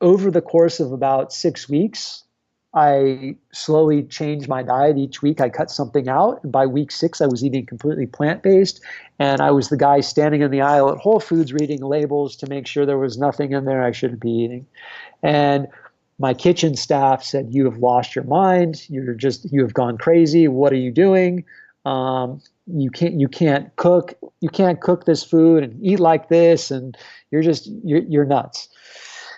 over the course of about 6 weeks, I slowly changed my diet. Each week I cut something out. And by week 6, I was eating completely plant-based. And I was the guy standing in the aisle at Whole Foods reading labels to make sure there was nothing in there I shouldn't be eating. And my kitchen staff said, "You have lost your mind. You have gone crazy. What are you doing? You can't cook this food and eat like this. And you're nuts."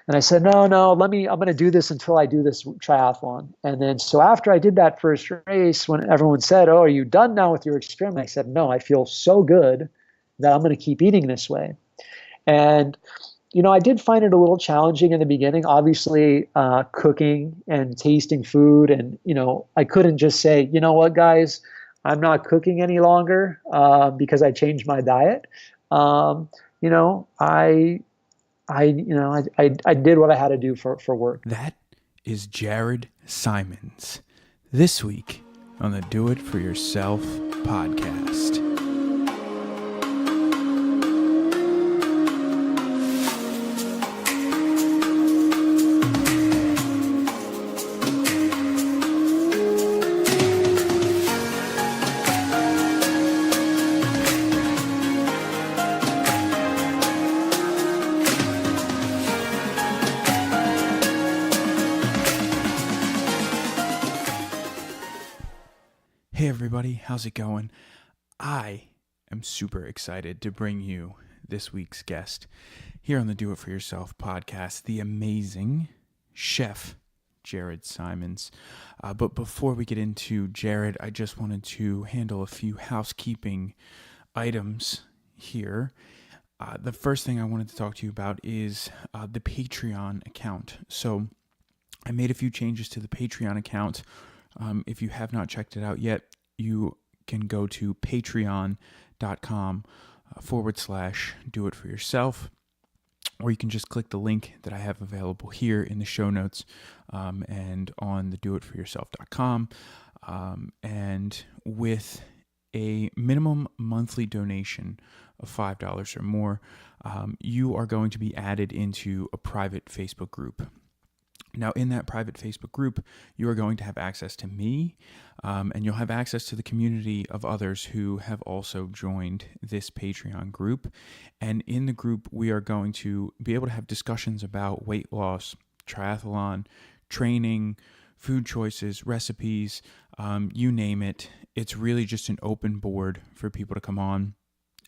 And I said, no, I'm going to do this until I do this triathlon. And then, so after I did that first race, when everyone said, "Oh, are you done now with your experiment?" I said, "No, I feel so good that I'm going to keep eating this way." And, I did find it a little challenging in the beginning, obviously, cooking and tasting food. And, I couldn't just say, "You know what, guys, I'm not cooking any longer because I changed my diet." Um, you know, I did what I had to do for work. That is Jared Simons. This week on the Do It For Yourself podcast. Hey everybody, how's it going? I am super excited to bring you this week's guest here on the Do It For Yourself podcast, the amazing chef, Jared Simons. But before we get into Jared, I just wanted to handle a few housekeeping items here. The first thing I wanted to talk to you about is the Patreon account. So I made a few changes to the Patreon account. If you have not checked it out yet, you can go to patreon.com/do-it-for-yourself, or you can just click the link that I have available here in the show notes and on the doitforyourself.com. And with a minimum monthly donation of $5 or more, you are going to be added into a private Facebook group. Now, in that private Facebook group, you are going to have access to me, and you'll have access to the community of others who have also joined this Patreon group. And in the group, we are going to be able to have discussions about weight loss, triathlon, training, food choices, recipes, you name it. It's really just an open board for people to come on,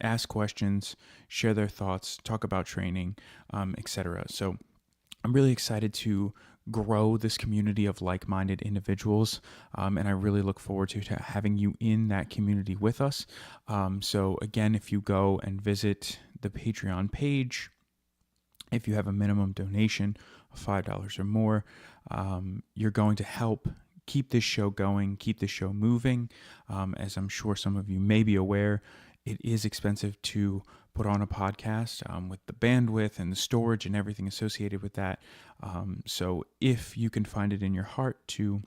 ask questions, share their thoughts, talk about training, etc. So I'm really excited to grow this community of like-minded individuals, and I really look forward to having you in that community with us. So again, if you go and visit the Patreon page, if you have a minimum donation of $5 or more, you're going to help keep this show going, keep this show moving. As I'm sure some of you may be aware, it is expensive to put on a podcast with the bandwidth and the storage and everything associated with that. So if you can find it in your heart to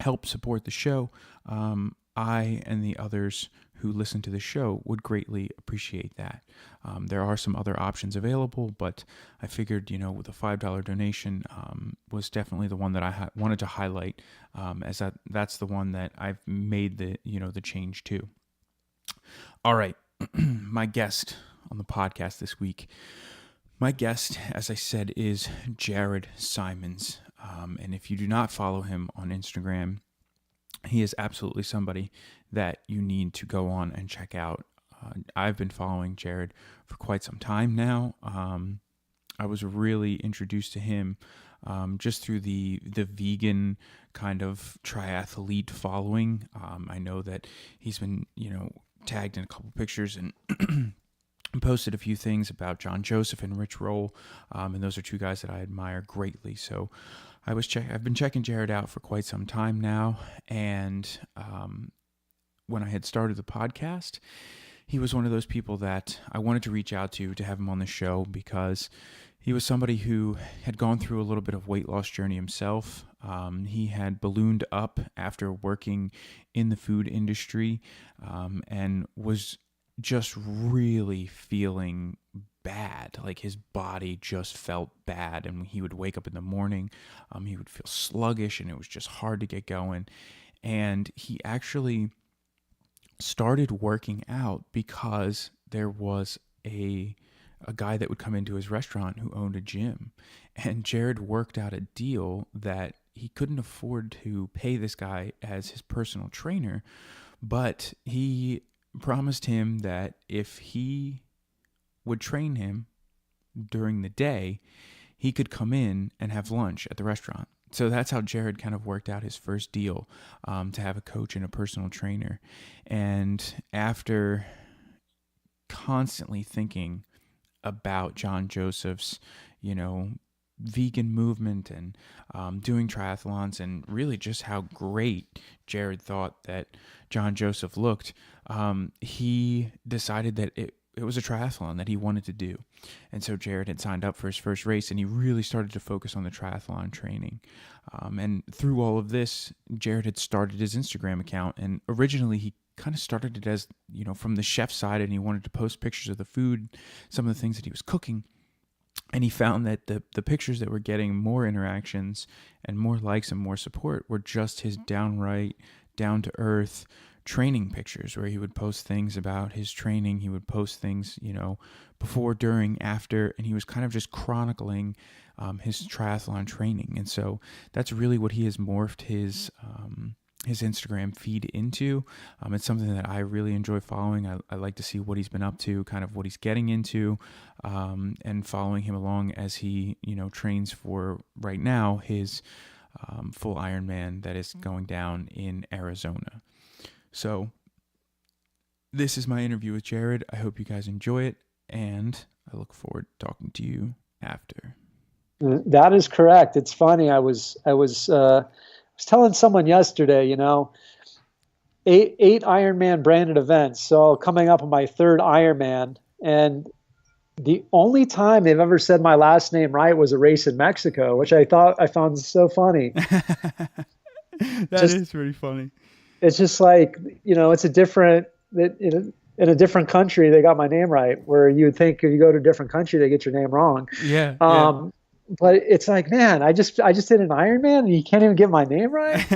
help support the show, I and the others who listen to the show would greatly appreciate that. There are some other options available, but I figured, with a $5 donation was definitely the one that I wanted to highlight, as that's the one that I've made the change to. All right, my guest on the podcast this week. My guest, as I said, is Jared Simons. And if you do not follow him on Instagram, he is absolutely somebody that you need to go on and check out. I've been following Jared for quite some time now. I was really introduced to him just through the vegan kind of triathlete following. I know that he's been, tagged in a couple pictures and posted a few things about John Joseph and Rich Roll, and those are two guys that I admire greatly. So I've been checking Jared out for quite some time now, and when I had started the podcast, he was one of those people that I wanted to reach out to have him on the show, because he was somebody who had gone through a little bit of weight loss journey himself. He had ballooned up after working in the food industry, and was just really feeling bad. Like his body just felt bad. And he would wake up in the morning, he would feel sluggish and it was just hard to get going. And he actually started working out because there was a guy that would come into his restaurant who owned a gym. And Jared worked out a deal that he couldn't afford to pay this guy as his personal trainer, but he promised him that if he would train him during the day, he could come in and have lunch at the restaurant. So that's how Jared kind of worked out his first deal, to have a coach and a personal trainer. And after constantly thinking about John Joseph's, vegan movement and doing triathlons, and really just how great Jared thought that John Joseph looked, he decided that it was a triathlon that he wanted to do. And so Jared had signed up for his first race, and he really started to focus on the triathlon training. And through all of this, Jared had started his Instagram account, and originally he kind of started it as, from the chef side, and he wanted to post pictures of the food, some of the things that he was cooking. And he found that the pictures that were getting more interactions and more likes and more support were just his downright, down-to-earth training pictures, where he would post things about his training. He would post things, before, during, after, and he was kind of just chronicling his triathlon training. And so that's really what he has morphed his Instagram feed into. It's something that I really enjoy following. I like to see what he's been up to, kind of what he's getting into, and following him along as he, trains for, right now, his full Ironman that is going down in Arizona. So this is my interview with Jared. I hope you guys enjoy it, and I look forward to talking to you after. That is correct. It's funny. I was telling someone yesterday, eight Ironman branded events. So coming up on my third Ironman, and the only time they've ever said my last name right was a race in Mexico, which I found so funny. That is pretty funny. It's just like, it's a different, in a different country, they got my name right, where you would think if you go to a different country, they get your name wrong. Yeah. But it's like, man, I just did an Ironman and you can't even get my name right.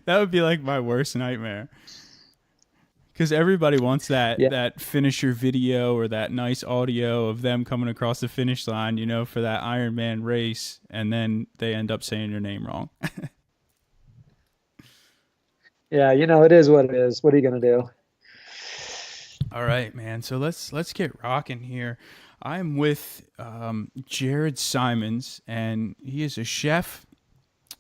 That would be like my worst nightmare. Because everybody wants that finisher video or that nice audio of them coming across the finish line, for that Ironman race, and then they end up saying your name wrong. Yeah, it is what it is. What are you going to do? All right, man. So let's get rocking here. I'm with Jared Simons, and he is a chef.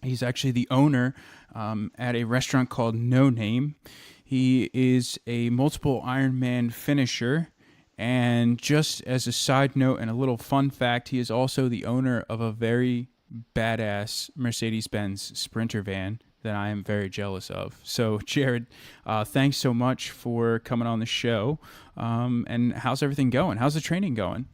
He's actually the owner at a restaurant called No Name. He is a multiple Ironman finisher. And just as a side note and a little fun fact, he is also the owner of a very badass Mercedes-Benz Sprinter van that I am very jealous of. So, Jared, thanks so much for coming on the show. And how's everything going? How's the training going?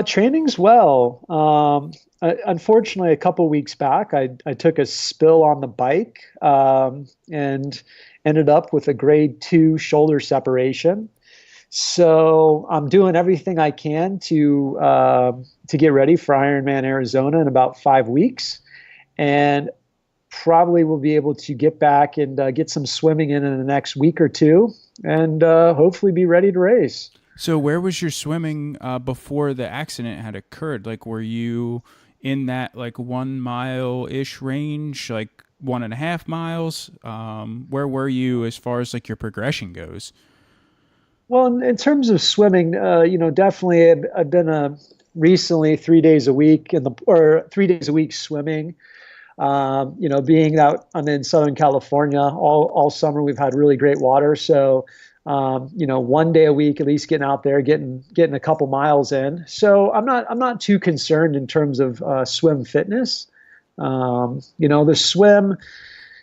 Training's well. Unfortunately, a couple weeks back, I took a spill on the bike and ended up with a grade 2 shoulder separation. So I'm doing everything I can to get ready for Ironman Arizona in about 5 weeks, and probably will be able to get back and get some swimming in the next week or two, and hopefully be ready to race. So where was your swimming before the accident had occurred? Like, were you in that 1 mile-ish range, like 1.5 miles? Where were you as far as your progression goes? Well, in terms of swimming, definitely I've been recently 3 days a week 3 days a week swimming. Being that I'm in Southern California all summer, we've had really great water. So, 1 day a week, at least getting out there, getting a couple miles in. So I'm not too concerned in terms of swim fitness. The swim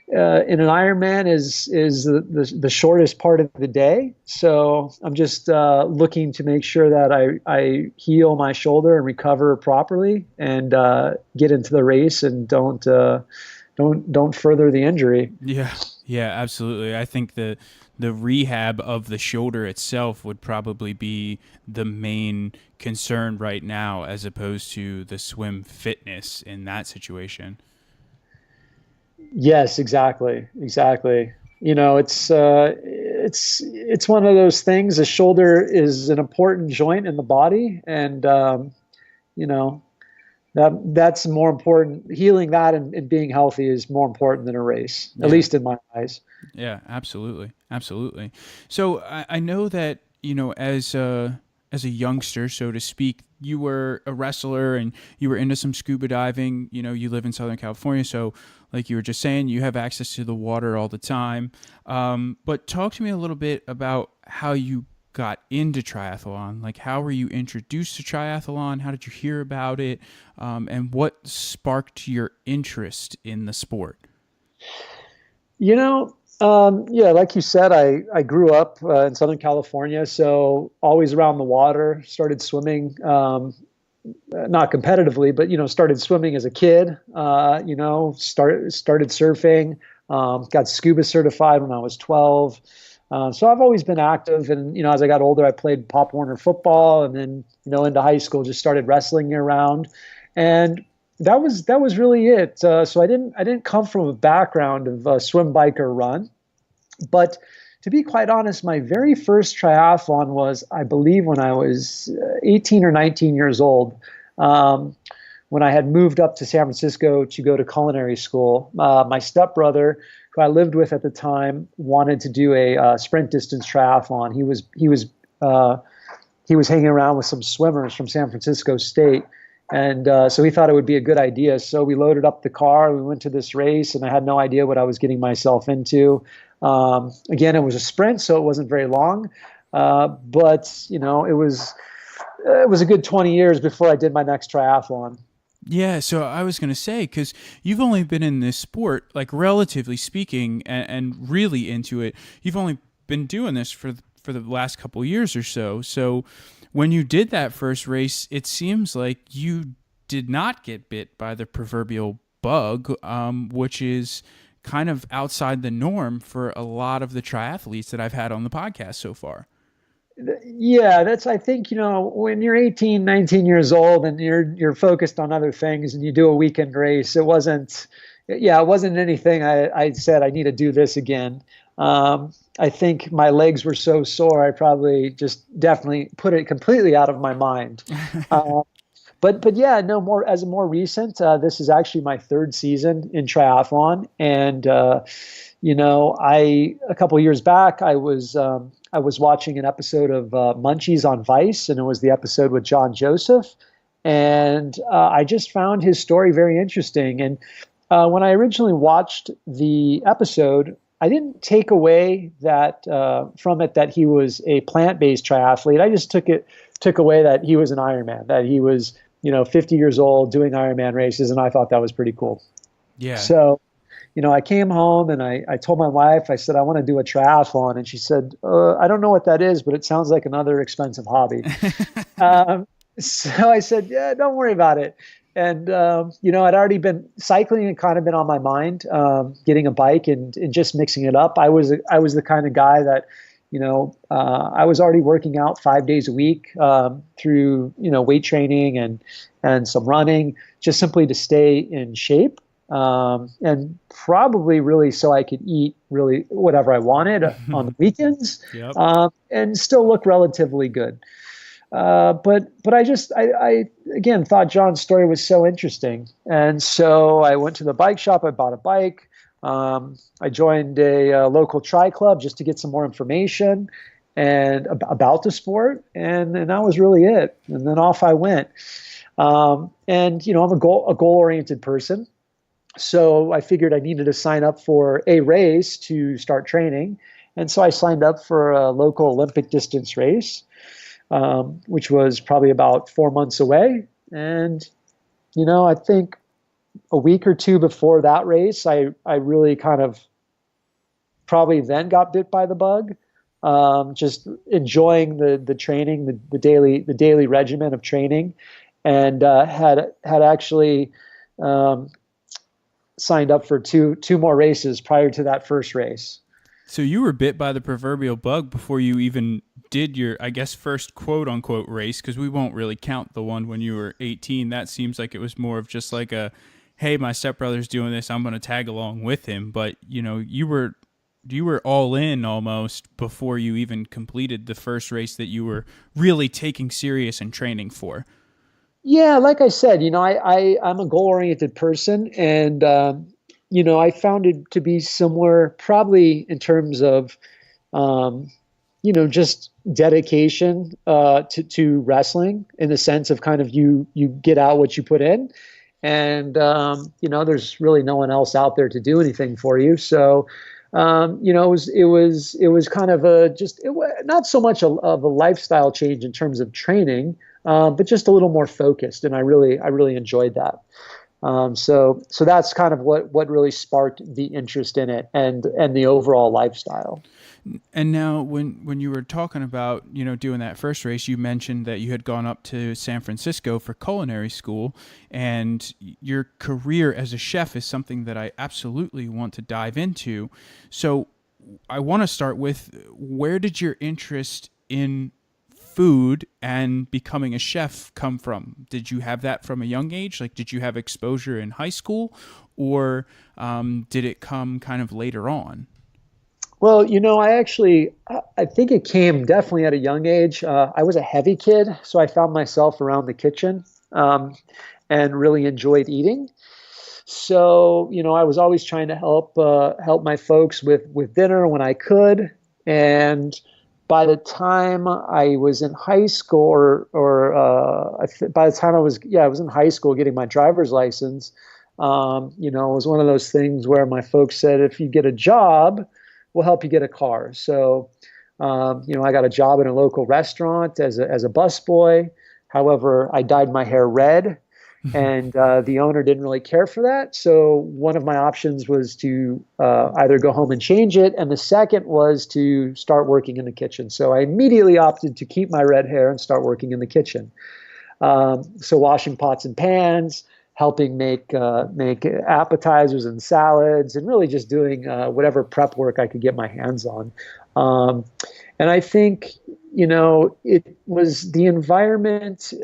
in an Ironman is the shortest part of the day. So I'm just looking to make sure that I heal my shoulder and recover properly, and get into the race and don't don't further the injury. Yeah. Yeah, absolutely. I think the rehab of the shoulder itself would probably be the main concern right now, as opposed to the swim fitness in that situation. Yes, exactly, exactly. It's one of those things. The shoulder is an important joint in the body, and you know that's more important. Healing that and being healthy is more important than a race, at Yeah. least in my eyes. Yeah, absolutely, absolutely. So I know that as a youngster, so to speak, you were a wrestler and you were into some scuba diving. You live in Southern California, so like you were just saying, you have access to the water all the time. But talk to me a little bit about how you got into triathlon. Like, how were you introduced to triathlon? How did you hear about it? And what sparked your interest in the sport? Yeah, like you said, I grew up in Southern California, so always around the water. Started swimming, not competitively, but started swimming as a kid. Started surfing. Got scuba certified when I was 12. So I've always been active, and as I got older, I played Pop Warner football, and then into high school, just started wrestling year round, and that was really it. So I didn't come from a background of swim, bike, or run, but to be quite honest, my very first triathlon was, I believe, when I was 18 or 19 years old. When I had moved up to San Francisco to go to culinary school, my stepbrother, who I lived with at the time, wanted to do a sprint distance triathlon. He was hanging around with some swimmers from San Francisco State. And so he thought it would be a good idea. So we loaded up the car, we went to this race, and I had no idea what I was getting myself into. Again, it was a sprint, so it wasn't very long. But it was a good 20 years before I did my next triathlon. Yeah, so I was going to say, because you've only been in this sport, like relatively speaking, and really into it, you've only been doing this for the last couple of years or so. So when you did that first race, it seems like you did not get bit by the proverbial bug, which is kind of outside the norm for a lot of the triathletes that I've had on the podcast so far. Yeah, I think, when you're 18, 19 years old and you're focused on other things and you do a weekend race, it wasn't anything I said I need to do this again. I think my legs were so sore, I probably just definitely put it completely out of my mind. But yeah, no more as a more recent. This is actually my third season in triathlon, and a couple of years back, I was watching an episode of Munchies on Vice, and it was the episode with John Joseph, and I just found his story very interesting. And when I originally watched the episode, I didn't take away that from it that he was a plant-based triathlete. I just took away that he was an Ironman, that he was 50 years old doing Ironman races, and I thought that was pretty cool. Yeah. So, I came home and I told my wife, I said, I want to do a triathlon. And she said, I don't know what that is, but it sounds like another expensive hobby. So I said, yeah, don't worry about it. And, I'd already been cycling and kind of been on my mind, getting a bike and just mixing it up. I was the kind of guy that, I was already working out 5 days a week through, weight training and some running, just simply to stay in shape. And probably really so I could eat really whatever I wanted on the weekends, Yep. And still look relatively good. But I again thought John's story was so interesting, and so I went to the bike shop. I bought a bike. I joined a local tri club just to get some more information and about the sport, and that was really it. And then off I went. I'm a goal-oriented person. So I figured I needed to sign up for a race to start training. And so I signed up for a local Olympic distance race, which was probably about 4 months away. And, I think a week or two before that race, I really kind of probably then got bit by the bug. Just enjoying the training, the daily regimen of training, and had actually signed up for two more races prior to that first race. So you were bit by the proverbial bug before you even did your, I guess, first quote unquote race, because we won't really count the one when you were 18. That seems like it was more of just like a, hey, my stepbrother's doing this, I'm going to tag along with him. But, you were all in almost before you even completed the first race that you were really taking serious and training for. Yeah, like I said, I'm a goal-oriented person, and I found it to be similar, probably in terms of, just dedication to wrestling, in the sense of kind of you get out what you put in, and there's really no one else out there to do anything for you. So, it was kind of not so much of a lifestyle change in terms of training, but just a little more focused, and I really enjoyed that. So that's kind of what really sparked the interest in it and the overall lifestyle. And now when you were talking about, doing that first race, you mentioned that you had gone up to San Francisco for culinary school, and your career as a chef is something that I absolutely want to dive into. So I want to start with, where did your interest in food and becoming a chef come from? Did you have that from a young age? Like, did you have exposure in high school, or did it come kind of later on? Well, I think it came definitely at a young age. I was a heavy kid, so I found myself around the kitchen, and really enjoyed eating. So, I was always trying to help my folks with dinner when I could. And by the time I was in high school, by the time I was in high school getting my driver's license, it was one of those things where my folks said, if you get a job, we'll help you get a car. So, I got a job in a local restaurant as a busboy. However, I dyed my hair red, and the owner didn't really care for that. So one of my options was to either go home and change it, and the second was to start working in the kitchen. So I immediately opted to keep my red hair and start working in the kitchen. So washing pots and pans, helping make appetizers and salads, and really just doing whatever prep work I could get my hands on. And I think, it was the environment.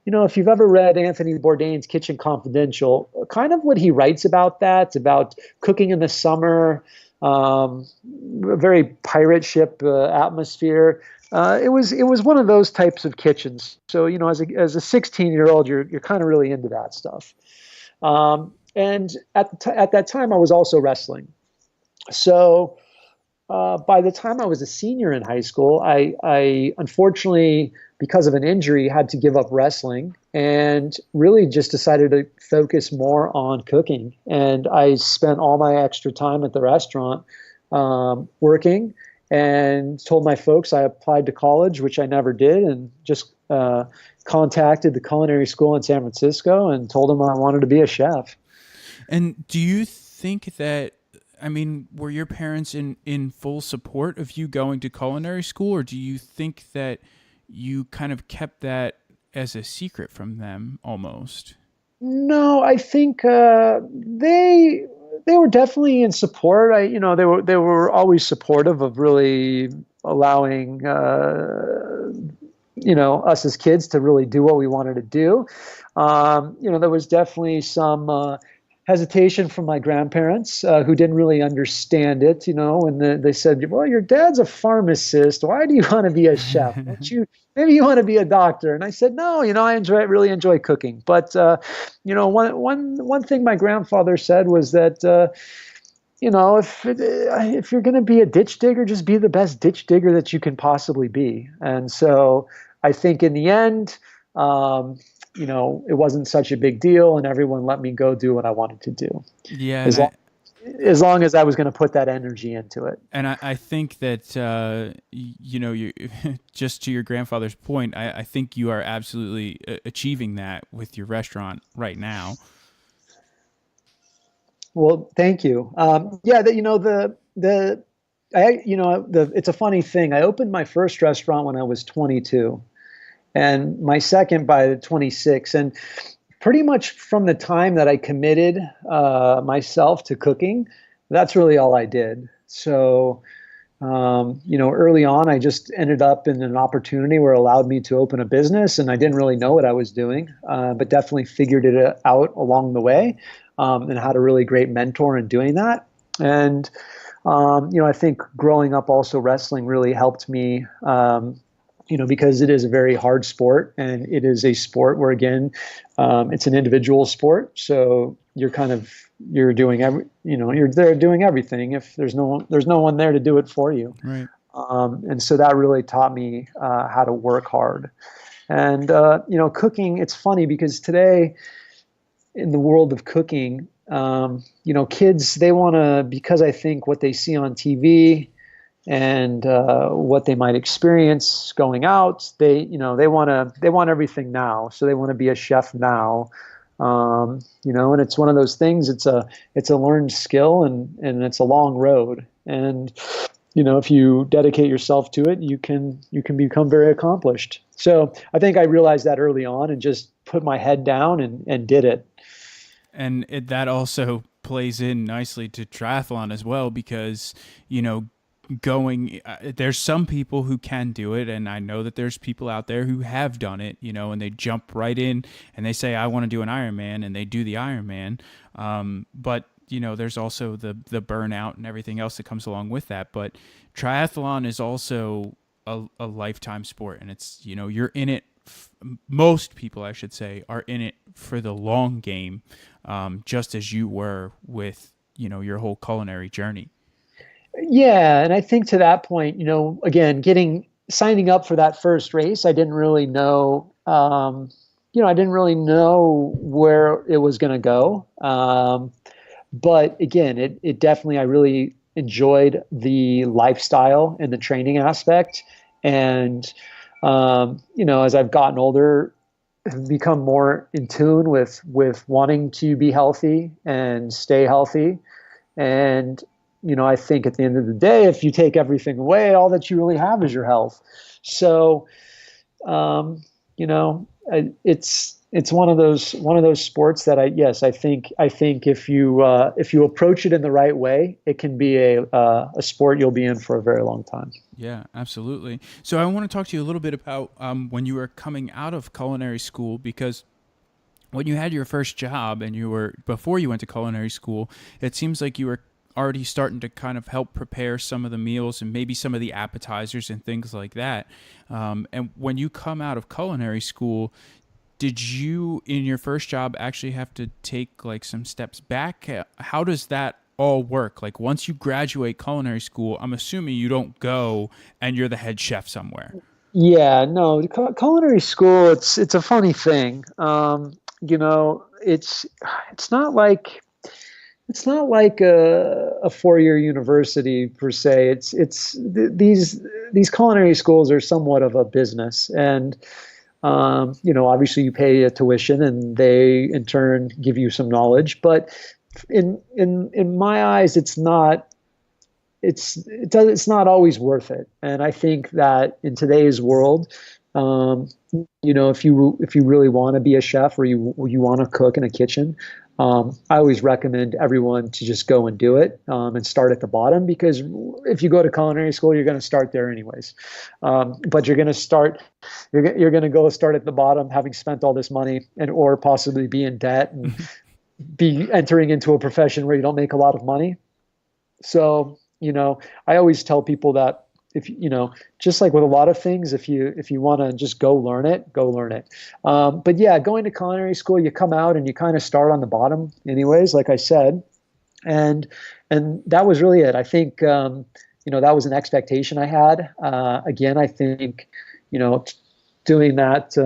If you've ever read Anthony Bourdain's Kitchen Confidential, kind of what he writes about that, about cooking in the summer, a very pirate ship atmosphere. It was one of those types of kitchens. So, as a 16-year-old, you're kind of really into that stuff. And at that time, I was also wrestling. So by the time I was a senior in high school, I unfortunately, because of an injury, had to give up wrestling and really just decided to focus more on cooking. And I spent all my extra time at the restaurant working, and told my folks I applied to college, which I never did, and just contacted the culinary school in San Francisco and told them I wanted to be a chef. And do you think that, were your parents in full support of you going to culinary school, or do you think that you kind of kept that as a secret from them almost? No, I think they were definitely in support. They were always supportive of really allowing us as kids to really do what we wanted to do. There was definitely some hesitation from my grandparents who didn't really understand it. When they said, "Well, your dad's a pharmacist. Why do you want to be a chef? Maybe you want to be a doctor?" And I said, "No, I really enjoy cooking." But one thing my grandfather said was that if you're going to be a ditch digger, just be the best ditch digger that you can possibly be. And so I think in the end, it wasn't such a big deal, and everyone let me go do what I wanted to do. Yeah. As long as I was going to put that energy into it. And I think that, you just to your grandfather's point, I think you are absolutely achieving that with your restaurant right now. Well, thank you. It's a funny thing. I opened my first restaurant when I was 22, and my second by 26. And pretty much from the time that I committed myself to cooking, that's really all I did. So, early on, I just ended up in an opportunity where it allowed me to open a business, and I didn't really know what I was doing, but definitely figured it out along the way, and had a really great mentor in doing that. And, I think growing up also wrestling really helped me, because it is a very hard sport, and it is a sport where, again, it's an individual sport. So you're doing you're there doing everything. If there's no one there to do it for you. Right. And so that really taught me how to work hard. And, cooking, it's funny because today in the world of cooking, kids, they want to, because I think what they see on TV and what they might experience going out, they want everything now. So they want to be a chef now. And it's one of those things, it's a learned skill, and it's a long road. And, if you dedicate yourself to it, you can become very accomplished. So I think I realized that early on and just put my head down and did it. And that also plays in nicely to triathlon as well, because, there's some people who can do it, and I know that there's people out there who have done it, and they jump right in and they say, I want to do an Ironman, and they do the Ironman. But there's also the burnout and everything else that comes along with that. But triathlon is also a lifetime sport, and it's, you're in it. Most people, I should say, are in it for the long game, just as you were with, your whole culinary journey. Yeah. And I think to that point, again, signing up for that first race, I didn't really know, I didn't really know where it was going to go. But again, it definitely, I really enjoyed the lifestyle and the training aspect. And, as I've gotten older, I've become more in tune with wanting to be healthy and stay healthy. And, I think at the end of the day, if you take everything away, all that you really have is your health. So, it's one of those sports that I think if you approach it in the right way, it can be a sport you'll be in for a very long time. Yeah, absolutely. So I want to talk to you a little bit about when you were coming out of culinary school, because when you had your first job and before you went to culinary school, it seems like you were already starting to kind of help prepare some of the meals and maybe some of the appetizers and things like that. And when you come out of culinary school, did you, in your first job, actually have to take like some steps back? How does that all work? Like once you graduate culinary school, I'm assuming you don't go and you're the head chef somewhere. Yeah, no, culinary school, it's a funny thing. It's not like a 4-year university per se. These culinary schools are somewhat of a business, and obviously you pay a tuition, and they in turn give you some knowledge. But in my eyes, it's not always worth it. And I think that in today's world, if you really want to be a chef, or you want to cook in a kitchen, I always recommend everyone to just go and do it, and start at the bottom, because if you go to culinary school, you're going to start there anyways. But you're going to go start at the bottom, having spent all this money, or possibly be in debt and be entering into a profession where you don't make a lot of money. So, I always tell people that if just like with a lot of things, if you want to just go learn it. But yeah, going to culinary school, you come out and you kind of start on the bottom anyways, like I said, and that was really it. I think that was an expectation I had. Again, I think doing that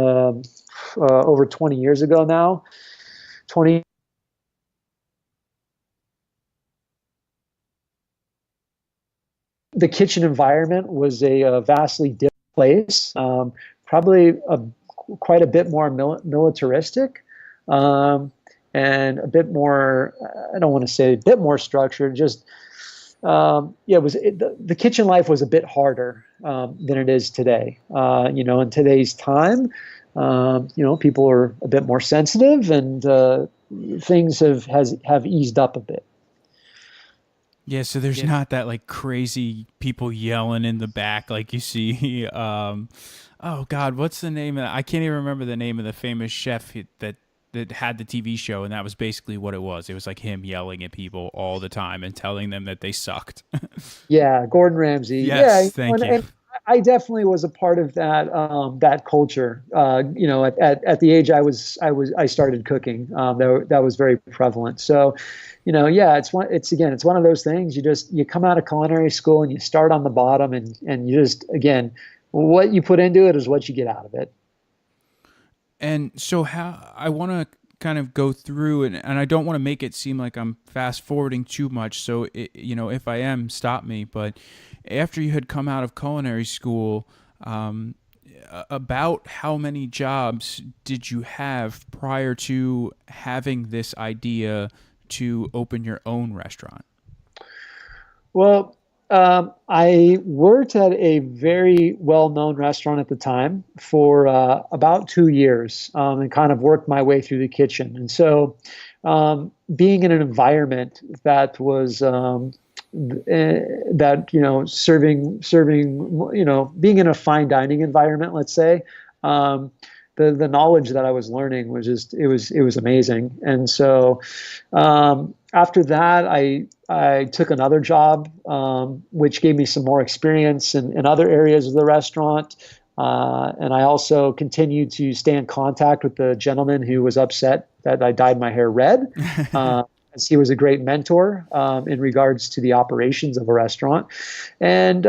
over 20 years ago now, the kitchen environment was a vastly different place, probably quite a bit more militaristic, and a bit more, I don't want to say a bit more structured, just, the kitchen life was a bit harder than it is today. In today's time, People are a bit more sensitive, and things have eased up a bit. Yeah, so there's not that like crazy people yelling in the back like you see. Oh God, what's the name of I can't even remember the name of the famous chef that had the TV show, and that was basically what it was. It was like him yelling at people all the time and telling them that they sucked. Yeah, Gordon Ramsay. Yeah, Yes, thank you. and I definitely was a part of that culture. At the age I started cooking. That was very prevalent. So, yeah, it's one of those things. You come out of culinary school and you start on the bottom, and you just, again, what you put into it is what you get out of it. And so how I want to kind of go through and I don't want to make it seem like I'm fast forwarding too much. So if I am, stop me. But after you had come out of culinary school, about how many jobs did you have prior to having this idea to open your own restaurant? Well, I worked at a very well-known restaurant at the time for about 2 years, and kind of worked my way through the kitchen. And so, being in an environment that was serving, being in a fine dining environment, let's say, um, the knowledge that I was learning was just it was amazing. And so, after that, I took another job, which gave me some more experience in other areas of the restaurant. And I also continued to stay in contact with the gentleman who was upset that I dyed my hair red, as he was a great mentor in regards to the operations of a restaurant. And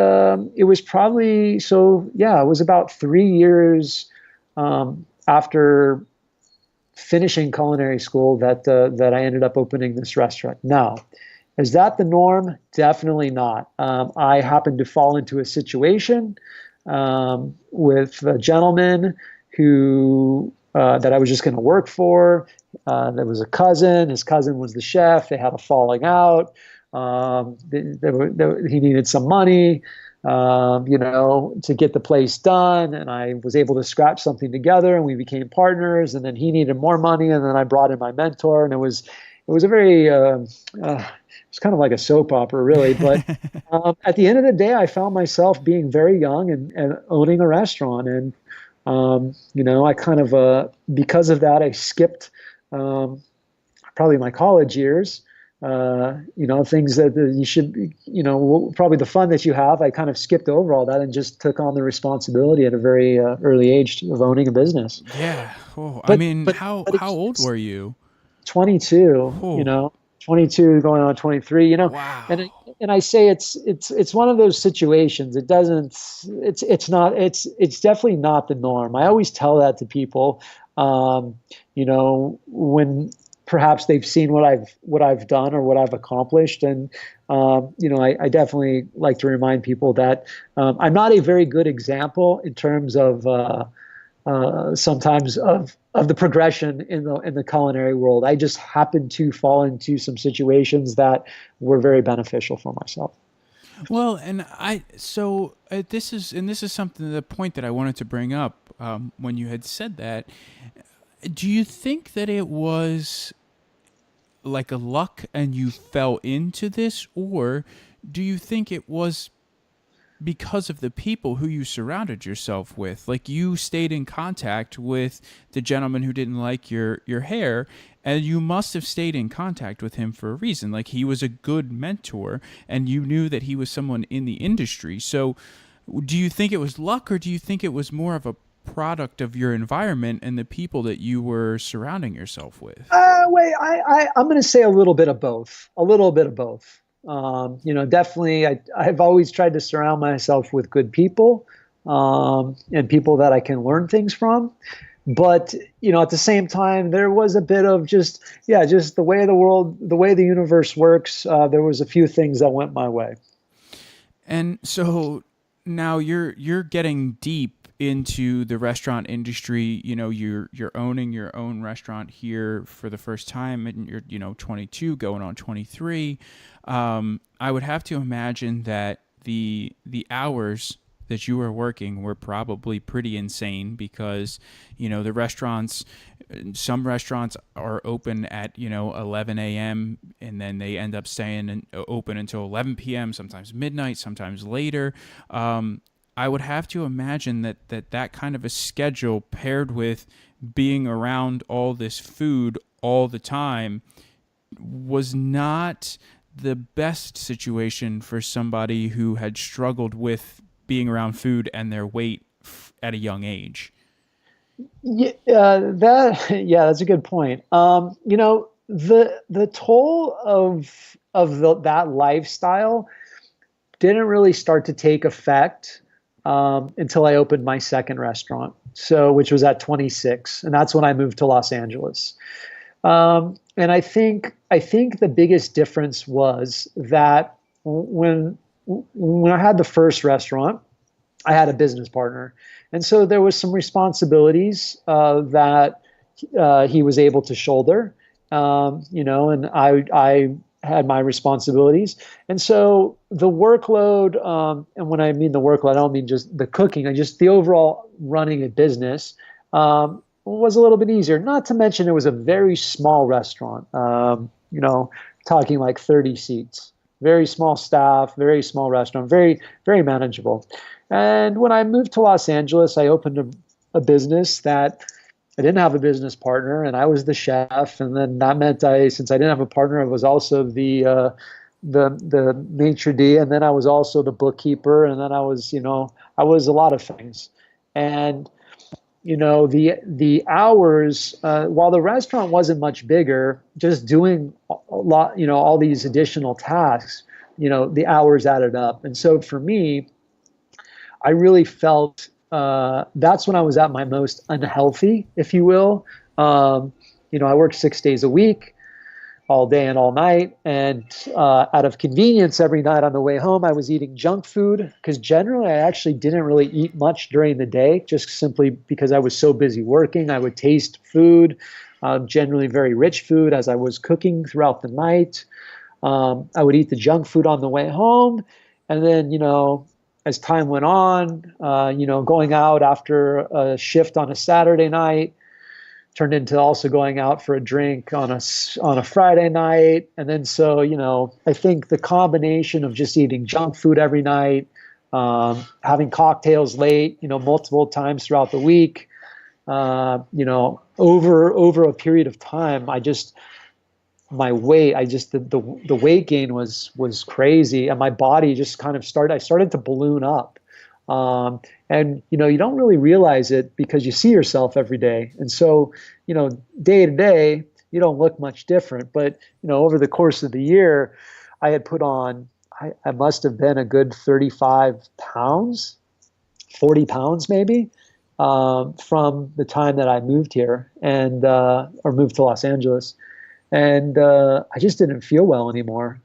it was probably, so yeah, it was about 3 years after finishing culinary school that I ended up opening this restaurant. Now, is that the norm? Definitely not. I happened to fall into a situation with a gentleman who that I was just going to work for. There was a cousin. His cousin was the chef. They had a falling out. He needed some money, to get the place done. And I was able to scratch something together, and we became partners. And then he needed more money, and then I brought in my mentor, and it was a very it's kind of like a soap opera, really. But at the end of the day, I found myself being very young and owning a restaurant. And I kind of because of that, I skipped probably my college years. Things that you should, probably the fun that you have. I kind of skipped over all that and just took on the responsibility at a very early age of owning a business. Yeah. Oh, I But mean, but how but how old it's were you? 22, Oh, 22 going on 23, and wow. and I say it's one of those situations. It doesn't it's definitely not the norm. I always tell that to people, when perhaps they've seen what I've done or what I've accomplished. And I definitely like to remind people that I'm not a very good example in terms of sometimes of the progression in the culinary world. I just happened to fall into some situations that were very beneficial for myself. Well, and this is something, the point that I wanted to bring up when you had said that. Do you think that it was like a luck and you fell into this, or do you think it was because of the people who you surrounded yourself with? Like, you stayed in contact with the gentleman who didn't like your hair, and you must have stayed in contact with him for a reason. Like, he was a good mentor, and you knew that he was someone in the industry. So do you think it was luck, or do you think it was more of a product of your environment and the people that you were surrounding yourself with? Wait, I'm going to say a little bit of both. A little bit of both. Definitely, I've always tried to surround myself with good people, and people that I can learn things from. But at the same time, there was a bit of just the way the way the universe works. There was a few things that went my way. And so now you're getting deep into the restaurant industry. You're owning your own restaurant here for the first time, and you're 22 going on 23. I would have to imagine that the hours that you were working were probably pretty insane because, the restaurants, some restaurants are open at, 11 a.m. and then they end up staying open until 11 p.m., sometimes midnight, sometimes later. I would have to imagine that kind of a schedule paired with being around all this food all the time was not the best situation for somebody who had struggled with being around food and their weight at a young age. Yeah, that's a good point. The toll of that lifestyle didn't really start to take effect until I opened my second restaurant. So, which was at 26, and that's when I moved to Los Angeles. And I think the biggest difference was that when I had the first restaurant, I had a business partner, and so there was some responsibilities that he was able to shoulder, and I had my responsibilities, and so the workload, and when I mean the workload, I don't mean just the cooking, I just the overall running a business. Was a little bit easier. Not to mention it was a very small restaurant, talking like 30 seats, very small staff, very small restaurant, very, very manageable. And when I moved to Los Angeles, I opened a business that I didn't have a business partner, and I was the chef. And then that meant since I didn't have a partner, I was also the maitre d', and then I was also the bookkeeper, and then I was a lot of things. And the hours, while the restaurant wasn't much bigger, just doing a lot, all these additional tasks, the hours added up. And so for me, I really felt that's when I was at my most unhealthy, if you will. I worked 6 days a week, all day and all night. And out of convenience, every night on the way home, I was eating junk food because generally I actually didn't really eat much during the day, just simply because I was so busy working. I would taste food, generally very rich food as I was cooking throughout the night. I would eat the junk food on the way home. And then, as time went on, going out after a shift on a Saturday night, turned into also going out for a drink on a Friday night. And then I think the combination of just eating junk food every night, having cocktails late, multiple times throughout the week, over a period of time, my weight, the weight gain was crazy, and my body just I started to balloon up. And you don't really realize it because you see yourself every day. And so, day to day, you don't look much different. But, over the course of the year, I had put on, I must have been a good 35 pounds, 40 pounds maybe, from the time that I moved here or moved to Los Angeles. And I just didn't feel well anymore.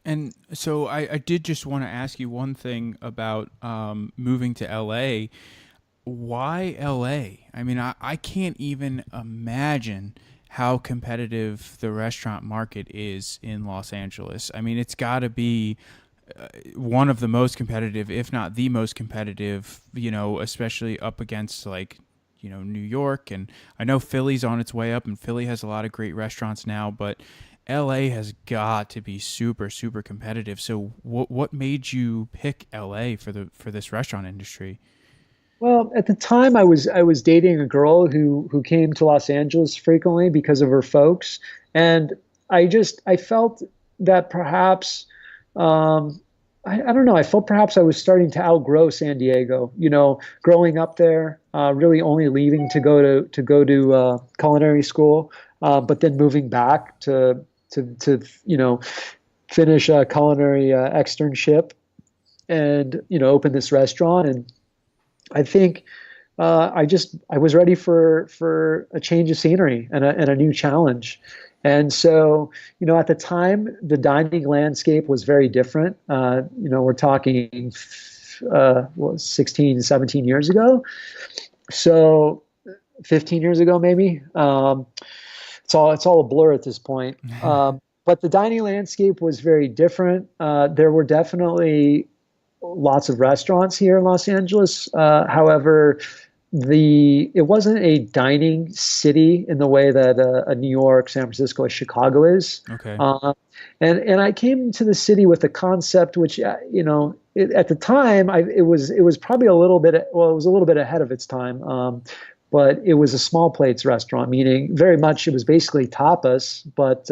And so I did just want to ask you one thing about moving to LA. Why LA? I mean, I can't even imagine how competitive the restaurant market is in Los Angeles. I mean, it's got to be one of the most competitive, if not the most competitive, especially up against New York. And I know Philly's on its way up, and Philly has a lot of great restaurants now, but LA has got to be super, super competitive. So what made you pick LA for this restaurant industry? Well, at the time I was dating a girl who came to Los Angeles frequently because of her folks. And I felt that perhaps, I don't know, I felt perhaps I was starting to outgrow San Diego, growing up there, really only leaving to go to culinary school, but then moving back to finish a culinary externship and open this restaurant. And I think I was ready for a change of scenery and a new challenge. And so, at the time, the dining landscape was very different. We're talking 16, 17 years ago. So 15 years ago, maybe. It's all a blur at this point. But the dining landscape was very different. There were definitely lots of restaurants here in Los Angeles. However, it wasn't a dining city in the way that a New York, San Francisco, or Chicago is. Okay. And I came to the city with a concept which, at the time, it was probably a little bit, well, it was a little bit ahead of its time. But it was a small plates restaurant, meaning very much it was basically tapas, but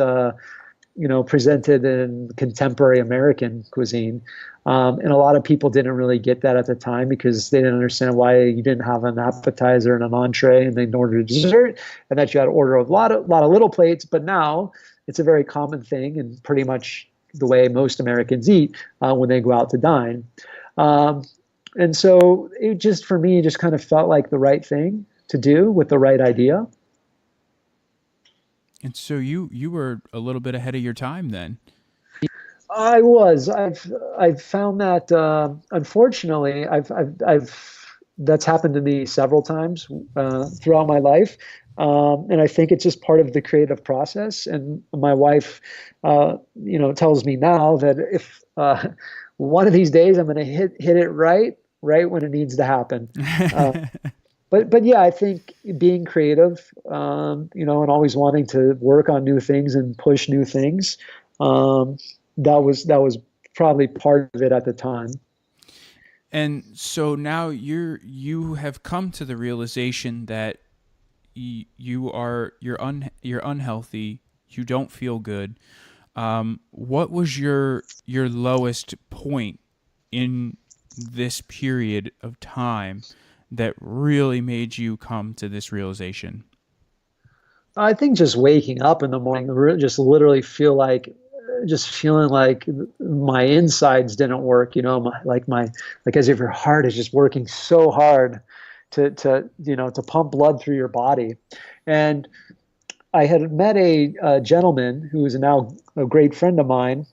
presented in contemporary American cuisine. And a lot of people didn't really get that at the time because they didn't understand why you didn't have an appetizer and an entree and then order a dessert, and that you had to order a lot of little plates. But now it's a very common thing and pretty much the way most Americans eat when they go out to dine. And so it just, for me, just kind of felt like the right thing to do with the right idea. And so you were a little bit ahead of your time then. I was. I've found that unfortunately, that's happened to me several times throughout my life, and I think it's just part of the creative process. And my wife, tells me now that if one of these days I'm going to hit it right when it needs to happen. But yeah, I think being creative, and always wanting to work on new things and push new things, that was probably part of it at the time. And so now you have come to the realization that you're unhealthy, you don't feel good. What was your lowest point in this period of time that really made you come to this realization? I think just waking up in the morning, just literally feeling like my insides didn't work, like as if your heart is just working so hard to pump blood through your body. And I had met a gentleman who is now a great friend of mine,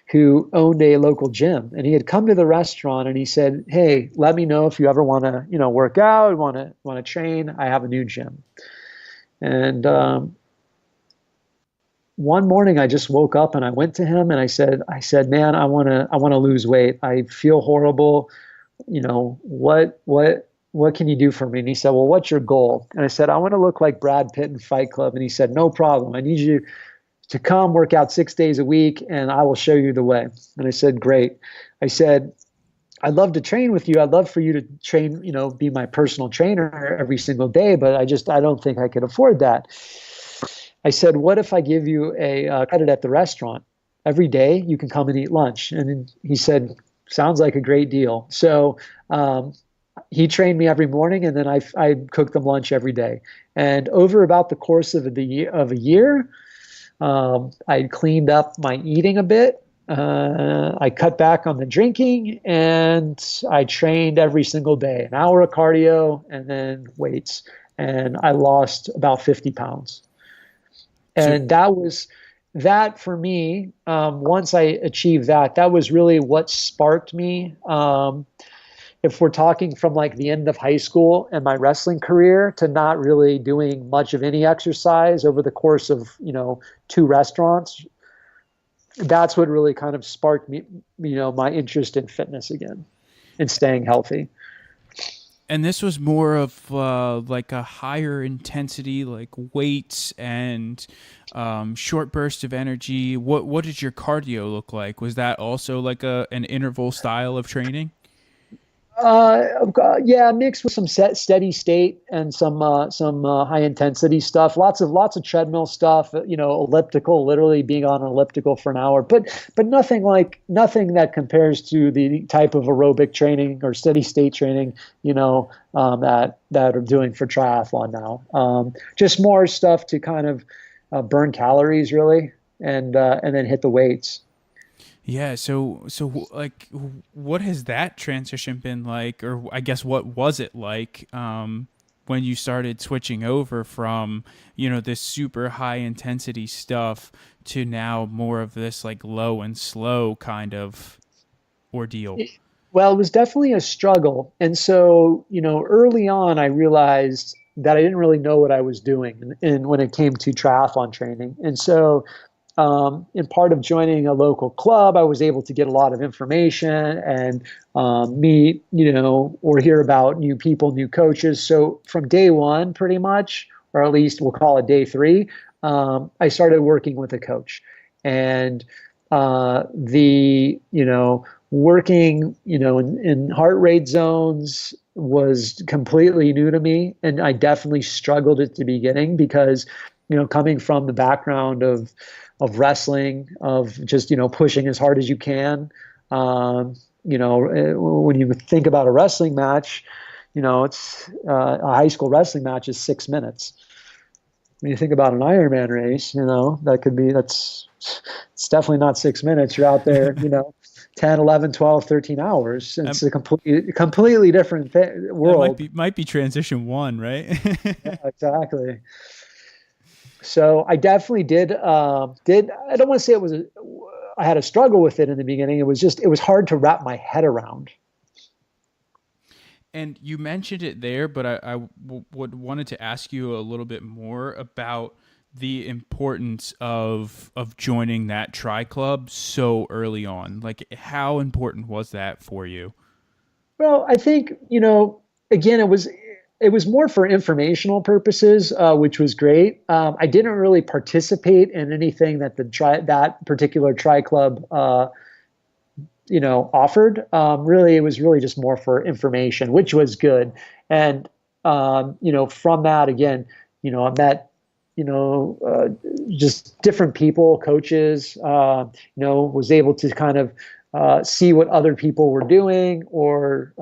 who owned a local gym, and he had come to the restaurant and he said, "Hey, let me know if you ever want to, work out, want to train. I have a new gym." And one morning I just woke up and I went to him and I said, "Man, I want to lose weight. I feel horrible. What can you do for me?" And he said, "Well, what's your goal?" And I said, "I want to look like Brad Pitt in Fight Club." And he said, "No problem. I need you to come work out 6 days a week and I will show you the way." And I said, "Great." I said, "I'd love to train with you. I'd love for you to train, be my personal trainer every single day, but I don't think I could afford that." I said, "What if I give you a credit at the restaurant? Every day you can come and eat lunch." And he said, "Sounds like a great deal." So he trained me every morning, and then I cooked them lunch every day. And over about the course of a year, I cleaned up my eating a bit. I cut back on the drinking, and I trained every single day, an hour of cardio and then weights. And I lost about 50 pounds. And that for me, once I achieved that was really what sparked me. If we're talking from like the end of high school and my wrestling career to not really doing much of any exercise over the course of, 2 restaurants, that's what really kind of sparked me, my interest in fitness again and staying healthy. And this was more of like a higher intensity, like weights and short bursts of energy. What did your cardio look like? Was that also like an interval style of training? Yeah, mixed with some steady state and some high intensity stuff. Lots of treadmill stuff. Elliptical, literally being on an elliptical for an hour. But nothing that compares to the type of aerobic training or steady state training. That I'm doing for triathlon now. Just more stuff to kind of burn calories really, and then hit the weights. Yeah, so like, what has that transition been like, or I guess what was it like when you started switching over from this super high intensity stuff to now more of this like low and slow kind of ordeal? Well, it was definitely a struggle, and so early on I realized that I didn't really know what I was doing, and when it came to triathlon training, and so in part of joining a local club, I was able to get a lot of information and meet, or hear about new people, new coaches. So from day one, pretty much, or at least we'll call it day three, I started working with a coach. And working, in heart rate zones was completely new to me. And I definitely struggled at the beginning because, coming from the background of wrestling, of just, pushing as hard as you can. When you think about a wrestling match, it's a high school wrestling match is 6 minutes. When you think about an Ironman race, it's definitely not 6 minutes. You're out there, 10, 11, 12, 13 hours. It's a completely different world. Might be transition one, right? Yeah, exactly. So I definitely did. I don't want to say I had a struggle with it in the beginning. It was hard to wrap my head around. And you mentioned it there, but I wanted to ask you a little bit more about the importance of joining that tri club so early on. Like, how important was that for you? Well, I think, again, it was more for informational purposes, which was great. I didn't really participate in anything that that particular tri club offered. Really, it was really just more for information, which was good. And from that, again, I met just different people, coaches. Was able to kind of see what other people were doing, or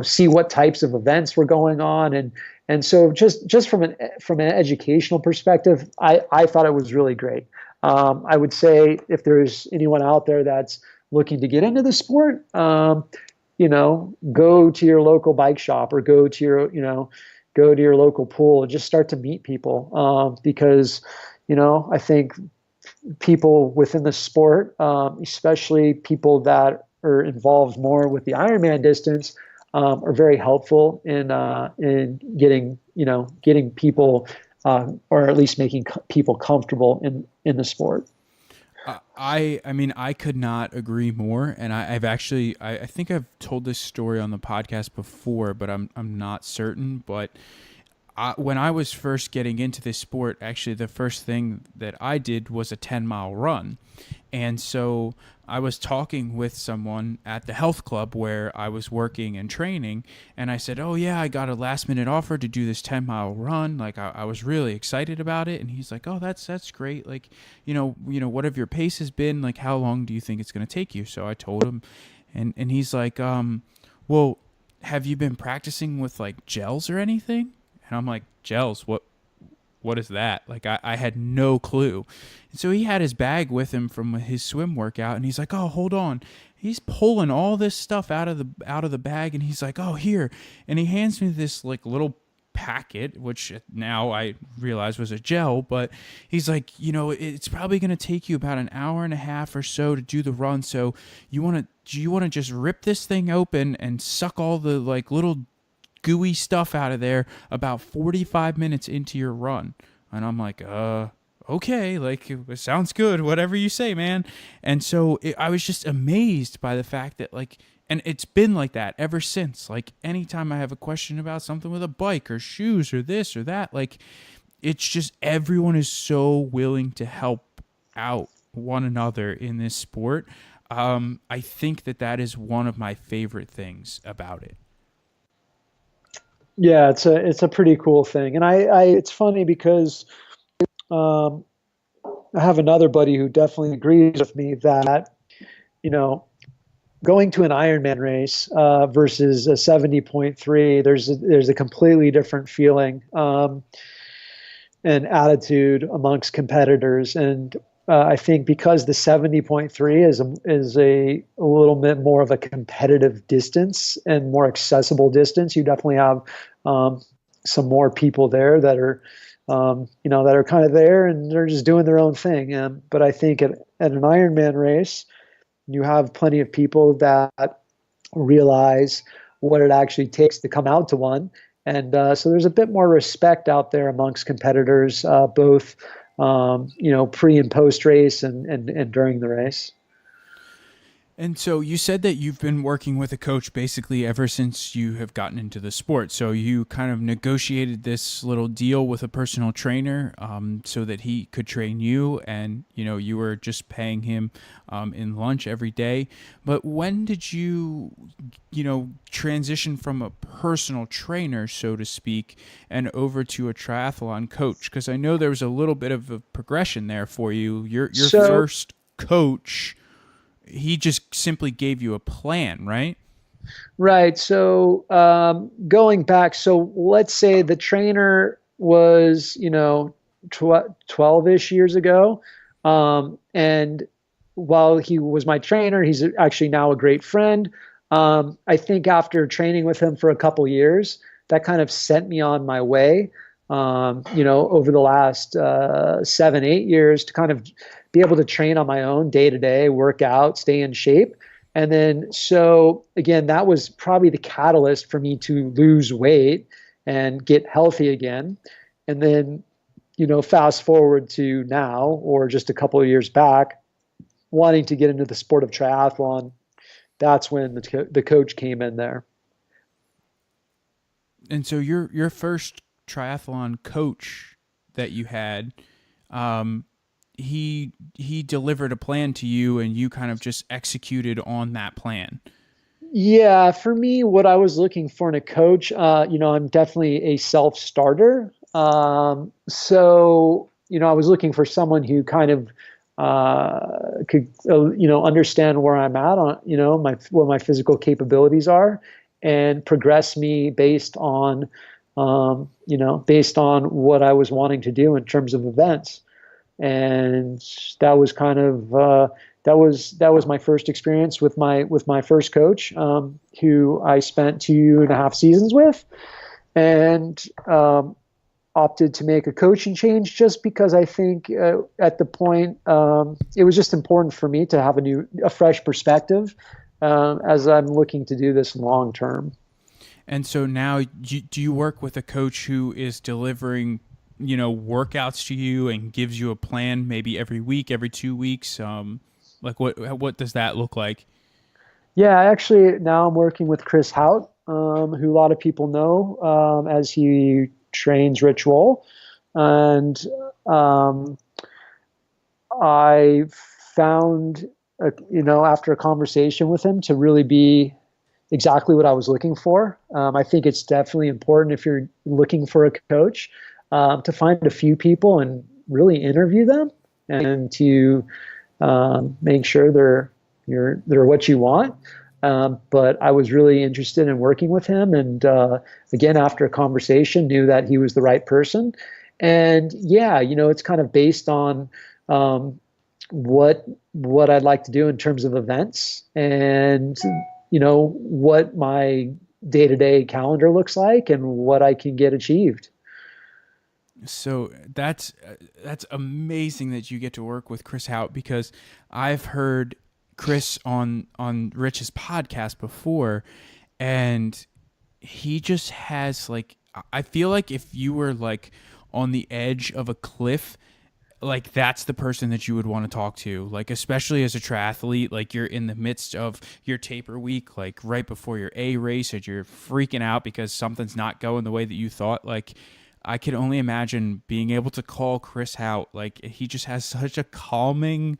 see what types of events were going on, and so just from an educational perspective, I thought it was really great. I would say if there's anyone out there that's looking to get into the sport, go to your local bike shop, or go to your local pool and just start to meet people, because I think people within the sport, especially people that are involved more with the Ironman distance, are very helpful in getting people, or at least making people comfortable in the sport. I mean, I could not agree more. And I think I've told this story on the podcast before, but I'm not certain. But when I was first getting into this sport, actually the first thing that I did was a 10-mile run. And so I was talking with someone at the health club where I was working and training, and I said, "Oh yeah, I got a last-minute offer to do this 10-mile run. Like I was really excited about it." And he's like, "Oh, that's great. Like, what have your paces been? Like, how long do you think it's going to take you?" So I told him, and he's like, "Well, have you been practicing with like gels or anything?" And I'm like, "Gels? What is that?" Like, I had no clue. And so he had his bag with him from his swim workout, and he's like, "Oh, hold on." He's pulling all this stuff out of the bag, and he's like, "Oh, here." And he hands me this like little packet, which now I realize was a gel, but he's like, "It's probably going to take you about an hour and a half or so to do the run. So do you want to just rip this thing open and suck all the like little gooey stuff out of there about 45 minutes into your run?" And I'm like, okay, like, it sounds good, whatever you say, man. And so I was just amazed by the fact that, like, and it's been like that ever since. Like, anytime I have a question about something with a bike or shoes or this or that, like, it's just everyone is so willing to help out one another in this sport. I think that is one of my favorite things about it. Yeah, it's a pretty cool thing. And it's funny because I have another buddy who definitely agrees with me that, going to an Ironman race versus a 70.3, there's a completely different feeling and attitude amongst competitors. And I think because the 70.3 is a little bit more of a competitive distance and more accessible distance, you definitely have some more people there that are that are kind of there and they're just doing their own thing. But I think at an Ironman race, you have plenty of people that realize what it actually takes to come out to one. And so there's a bit more respect out there amongst competitors, both pre and post race and during the race. And so you said that you've been working with a coach basically ever since you have gotten into the sport. So you kind of negotiated this little deal with a personal trainer so that he could train you, and you were just paying him in lunch every day. But when did you transition from a personal trainer, so to speak, and over to a triathlon coach? Because I know there was a little bit of a progression there for you. Your first coach, he just simply gave you a plan, right? Right. So going back, so let's say the trainer was, 12-ish years ago. And while he was my trainer, he's actually now a great friend. I think after training with him for a couple years, that kind of sent me on my way, over the last 7-8 years to kind of be able to train on my own day to day, work out, stay in shape. And then, so again, that was probably the catalyst for me to lose weight and get healthy again. And then, fast forward to now, or just a couple of years back, wanting to get into the sport of triathlon. That's when the coach came in there. And so your first triathlon coach that you had, he delivered a plan to you, and you kind of just executed on that plan. Yeah, for me, what I was looking for in a coach, I'm definitely a self-starter. So, I was looking for someone who kind of could, understand where I'm at on, what my physical capabilities are, and progress me based on, based on what I was wanting to do in terms of events. And that was kind of that was my first experience with my first coach, who I spent 2.5 seasons with, and opted to make a coaching change just because I think at the point it was just important for me to have a fresh perspective as I'm looking to do this long term. And so now, do you work with a coach who is delivering workouts to you and gives you a plan maybe every week, every 2 weeks? Like what does that look like? Yeah, actually now I'm working with Chris Hout, who a lot of people know as he trains Rich Roll. And I found, after a conversation with him, to really be exactly what I was looking for. I think it's definitely important if you're looking for a coach to find a few people and really interview them, and to make sure they're what you want. But I was really interested in working with him, and again, after a conversation, knew that he was the right person. And yeah, it's kind of based on what I'd like to do in terms of events, and what my day-to-day calendar looks like, and what I can get achieved. So that's amazing that you get to work with Chris Hout, because I've heard Chris on Rich's podcast before, and he just has, like, I feel like if you were like on the edge of a cliff, like that's the person that you would want to talk to, like especially as a triathlete, like you're in the midst of your taper week, like right before your A race, and you're freaking out because something's not going the way that you thought. Like I could only imagine being able to call Chris Hout. Like he just has such a calming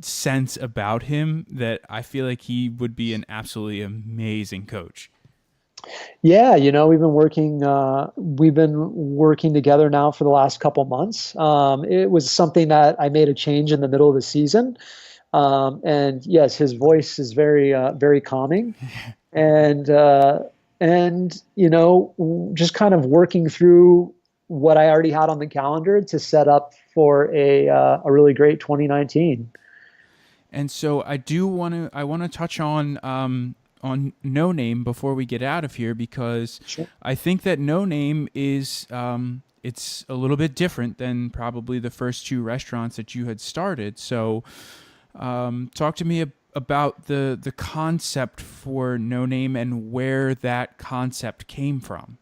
sense about him that I feel like he would be an absolutely amazing coach. Yeah, we've been working together now for the last couple months. It was something that I made a change in the middle of the season. And yes, his voice is very, very calming, and just kind of working through what I already had on the calendar to set up for a really great 2019. And so I want to touch on No Name before we get out of here, because Sure. I think that No Name is it's a little bit different than probably the first two restaurants that you had started. So talk to me about the concept for No Name and where that concept came from.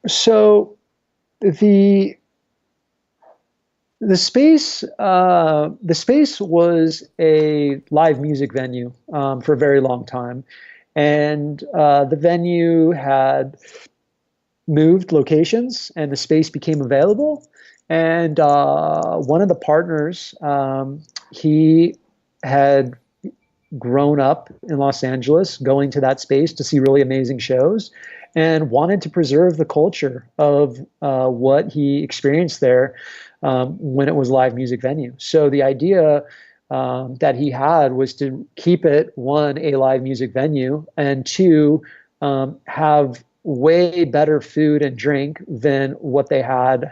So the The space was a live music venue for a very long time, and the venue had moved locations, and the space became available. And one of the partners, he had grown up in Los Angeles, going to that space to see really amazing shows, and wanted to preserve the culture of what he experienced there when it was a live music venue. So the idea that he had was to keep it, one, a live music venue, and two, have way better food and drink than what they had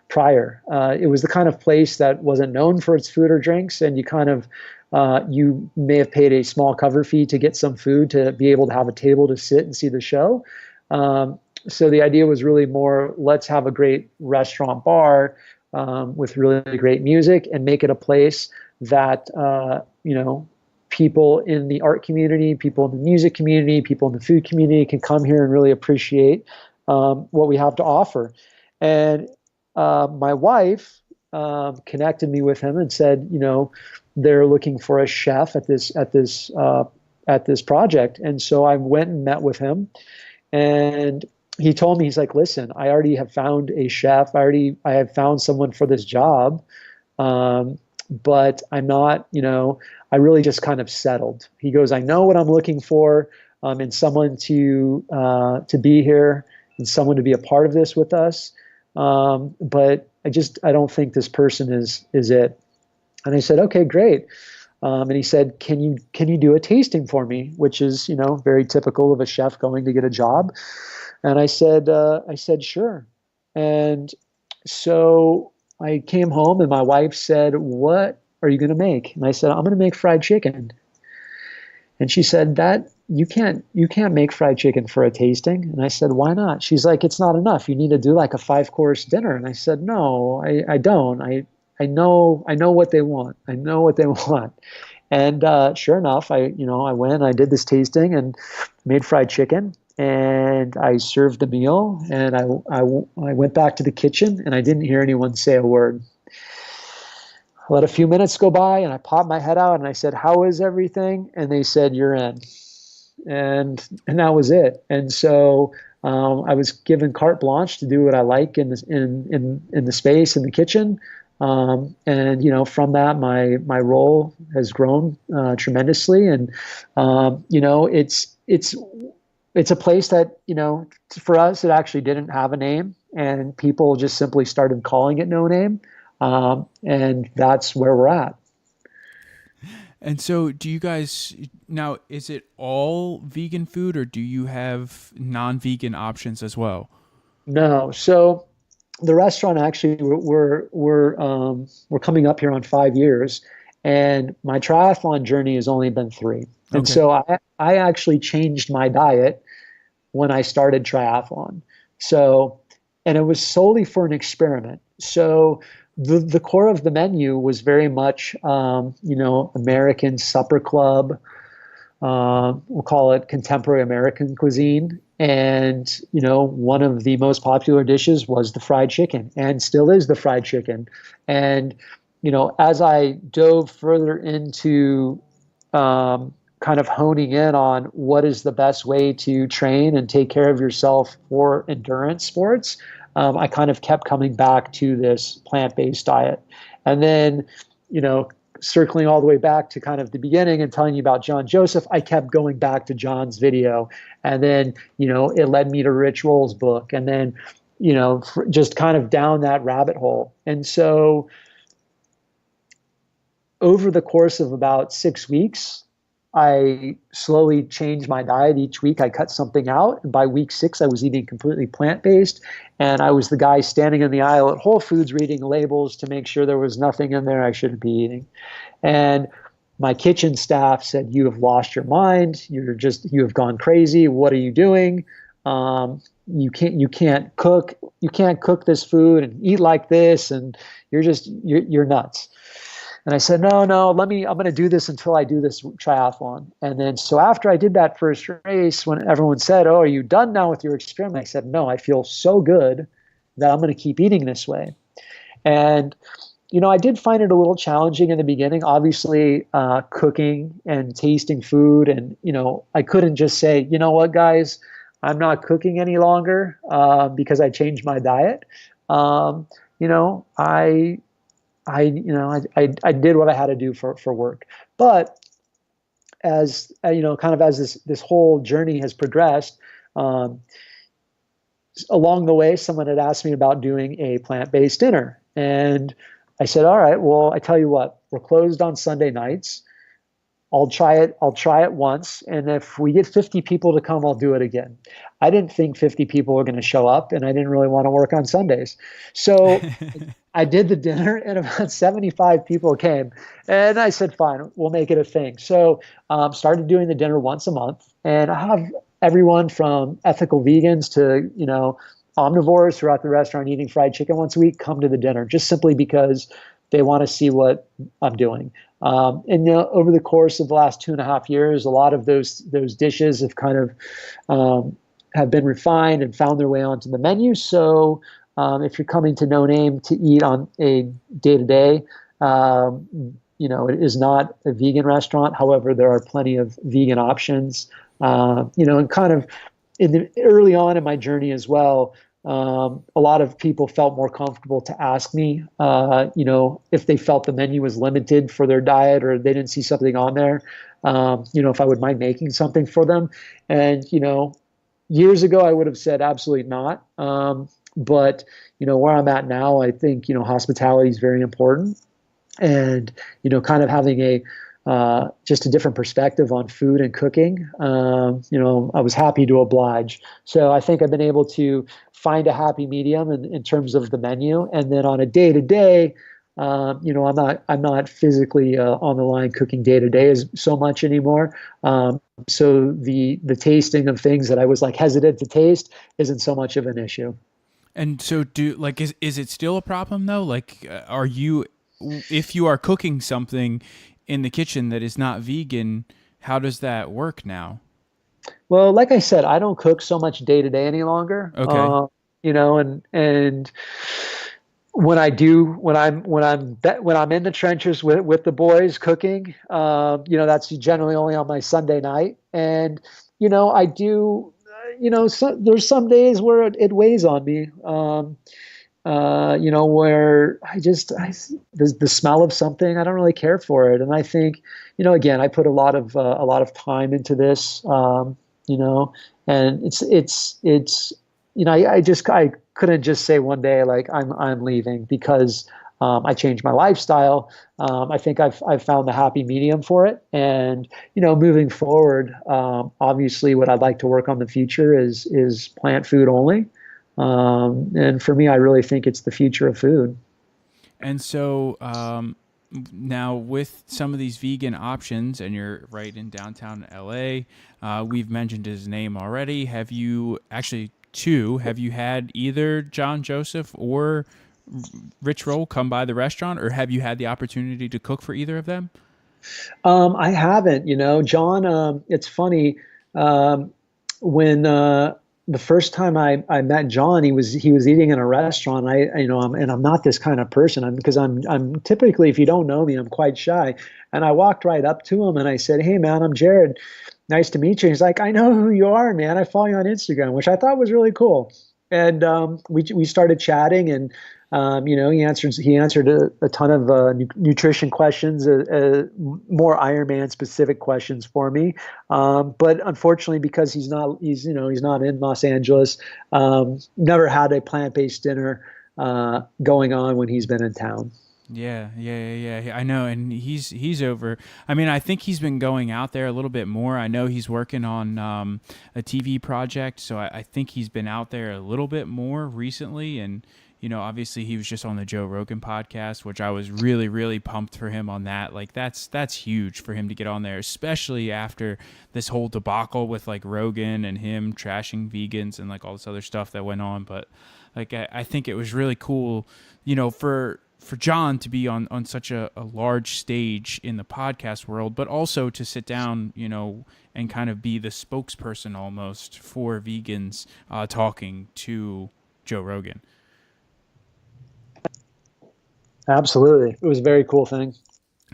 prior. It was the kind of place that wasn't known for its food or drinks, and you may have paid a small cover fee to get some food to be able to have a table to sit and see the show. So the idea was really more, let's have a great restaurant bar with really great music and make it a place that people in the art community, people in the music community, people in the food community can come here and really appreciate what we have to offer. And my wife connected me with him and said, they're looking for a chef at this project. And so I went and met with him, and he told me, he's like, listen, I already have found a chef. I have found someone for this job. But I'm not, I really just kind of settled. He goes, I know what I'm looking for in someone to be here and someone to be a part of this with us. But I don't think this person is it. And I said, okay, great. And he said, can you do a tasting for me? Which is, very typical of a chef going to get a job. And I said, sure. And so I came home and my wife said, what are you going to make? And I said, I'm going to make fried chicken. And she said, that you can't make fried chicken for a tasting. And I said, why not? She's like, it's not enough. You need to do like a 5-course dinner. And I said, no, I don't. I know what they want. I know what they want. And sure enough, I went, I did this tasting and made fried chicken. And I served the meal, and I went back to the kitchen, and I didn't hear anyone say a word. I let a few minutes go by, and I popped my head out, and I said, how is everything? And they said, you're in. And that was it. And so I was given carte blanche to do what I like in the space in the kitchen. And from that, my role has grown tremendously. And it's a place that, for us, it actually didn't have a name, and people just simply started calling it No Name. And that's where we're at. And so do you guys, now, is it all vegan food, or do you have non-vegan options as well? No. So the restaurant, actually, we're coming up here on 5 years, and my triathlon journey has only been 3. And Okay. so I actually changed my diet when I started triathlon. So, and it was solely for an experiment. So the core of the menu was very much, American supper club. We'll call it contemporary American cuisine. And, one of the most popular dishes was the fried chicken, and still is the fried chicken. And, as I dove further into kind of honing in on what is the best way to train and take care of yourself for endurance sports, I kind of kept coming back to this plant-based diet. And then, circling all the way back to kind of the beginning and telling you about John Joseph, I kept going back to John's video. And then, it led me to Rich Roll's book. And then, just kind of down that rabbit hole. And so over the course of about 6 weeks, I slowly changed my diet. Each week I cut something out. And by week 6, I was eating completely plant-based. And I was the guy standing in the aisle at Whole Foods reading labels to make sure there was nothing in there I shouldn't be eating. And my kitchen staff said, you have lost your mind. You have gone crazy. What are you doing? You can't cook this food and eat like this. And you're nuts. And I said, no, I'm going to do this until I do this triathlon. And then, so after I did that first race, when everyone said, oh, are you done now with your experiment? I said, no, I feel so good that I'm going to keep eating this way. And I did find it a little challenging in the beginning, obviously, cooking and tasting food. And, I couldn't just say, you know what, guys, I'm not cooking any longer because I changed my diet. Um, you know, I did what I had to do for work. But as, kind of as this whole journey has progressed, um, along the way, someone had asked me about doing a plant-based dinner. And I said, all right, well, I tell you what, we're closed on Sunday nights. I'll try it. I'll try it once. And if we get 50 people to come, I'll do it again. I didn't think 50 people were going to show up, and I didn't really want to work on Sundays. So I did the dinner, and about 75 people came. And I said, fine, we'll make it a thing. So started doing the dinner once a month. And I have everyone from ethical vegans to, omnivores throughout the restaurant eating fried chicken once a week come to the dinner just simply because they want to see what I'm doing. And over the course of the last 2.5 years, a lot of those dishes have kind of have been refined and found their way onto the menu. So if you're coming to No Name to eat on a day-to-day, it is not a vegan restaurant. However, there are plenty of vegan options. And kind of early on in my journey as well, a lot of people felt more comfortable to ask me, if they felt the menu was limited for their diet or they didn't see something on there, if I would mind making something for them. And, years ago, I would have said absolutely not. But, where I'm at now, I think, hospitality is very important. And, kind of having just a different perspective on food and cooking. I was happy to oblige. So I think I've been able to find a happy medium in terms of the menu. And then on a day-to-day, I'm not physically on the line cooking day-to-day as so much anymore. So the tasting of things that I was like hesitant to taste isn't so much of an issue. And so is it still a problem though? Like, if you are cooking something in the kitchen that is not vegan, how does that work now? Well, like I said, I don't cook so much day to day any longer. Okay. And when I do, when I'm in the trenches with the boys cooking, that's generally only on my Sunday night. And I do, there's some days where it weighs on me. Where the smell of something, I don't really care for it. And I think, again, I put a lot of time into this, and I couldn't just say one day, like, I'm leaving because, I changed my lifestyle. I think I've found the happy medium for it. And, moving forward, obviously what I'd like to work on in the future is plant food only. And for me, I really think it's the future of food. And so now with some of these vegan options, and you're right in downtown LA, we've mentioned his name already. Have you had either John Joseph or Rich Roll come by the restaurant, or have you had the opportunity to cook for either of them? I haven't, John, it's funny, when, the first time I met John, he was eating in a restaurant. I'm not this kind of person. Because I'm typically, if you don't know me, I'm quite shy. And I walked right up to him and I said, "Hey man, I'm Jared. Nice to meet you." He's like, "I know who you are, man. I follow you on Instagram," which I thought was really cool. And we started chatting, and he answered a ton of nutrition questions, more Ironman specific questions for me. But unfortunately, because he's not in Los Angeles, never had a plant-based dinner going on when he's been in town. Yeah. I know, and he's over. I mean, I think he's been going out there a little bit more. I know he's working on a TV project, so I think he's been out there a little bit more recently. And obviously, he was just on the Joe Rogan podcast, which I was really, really pumped for him on that. Like, that's huge for him to get on there, especially after this whole debacle with like Rogan and him trashing vegans and like all this other stuff that went on. But like, I think it was really cool, for John to be on such a large stage in the podcast world, but also to sit down, and kind of be the spokesperson almost for vegans, talking to Joe Rogan. Absolutely. It was a very cool thing.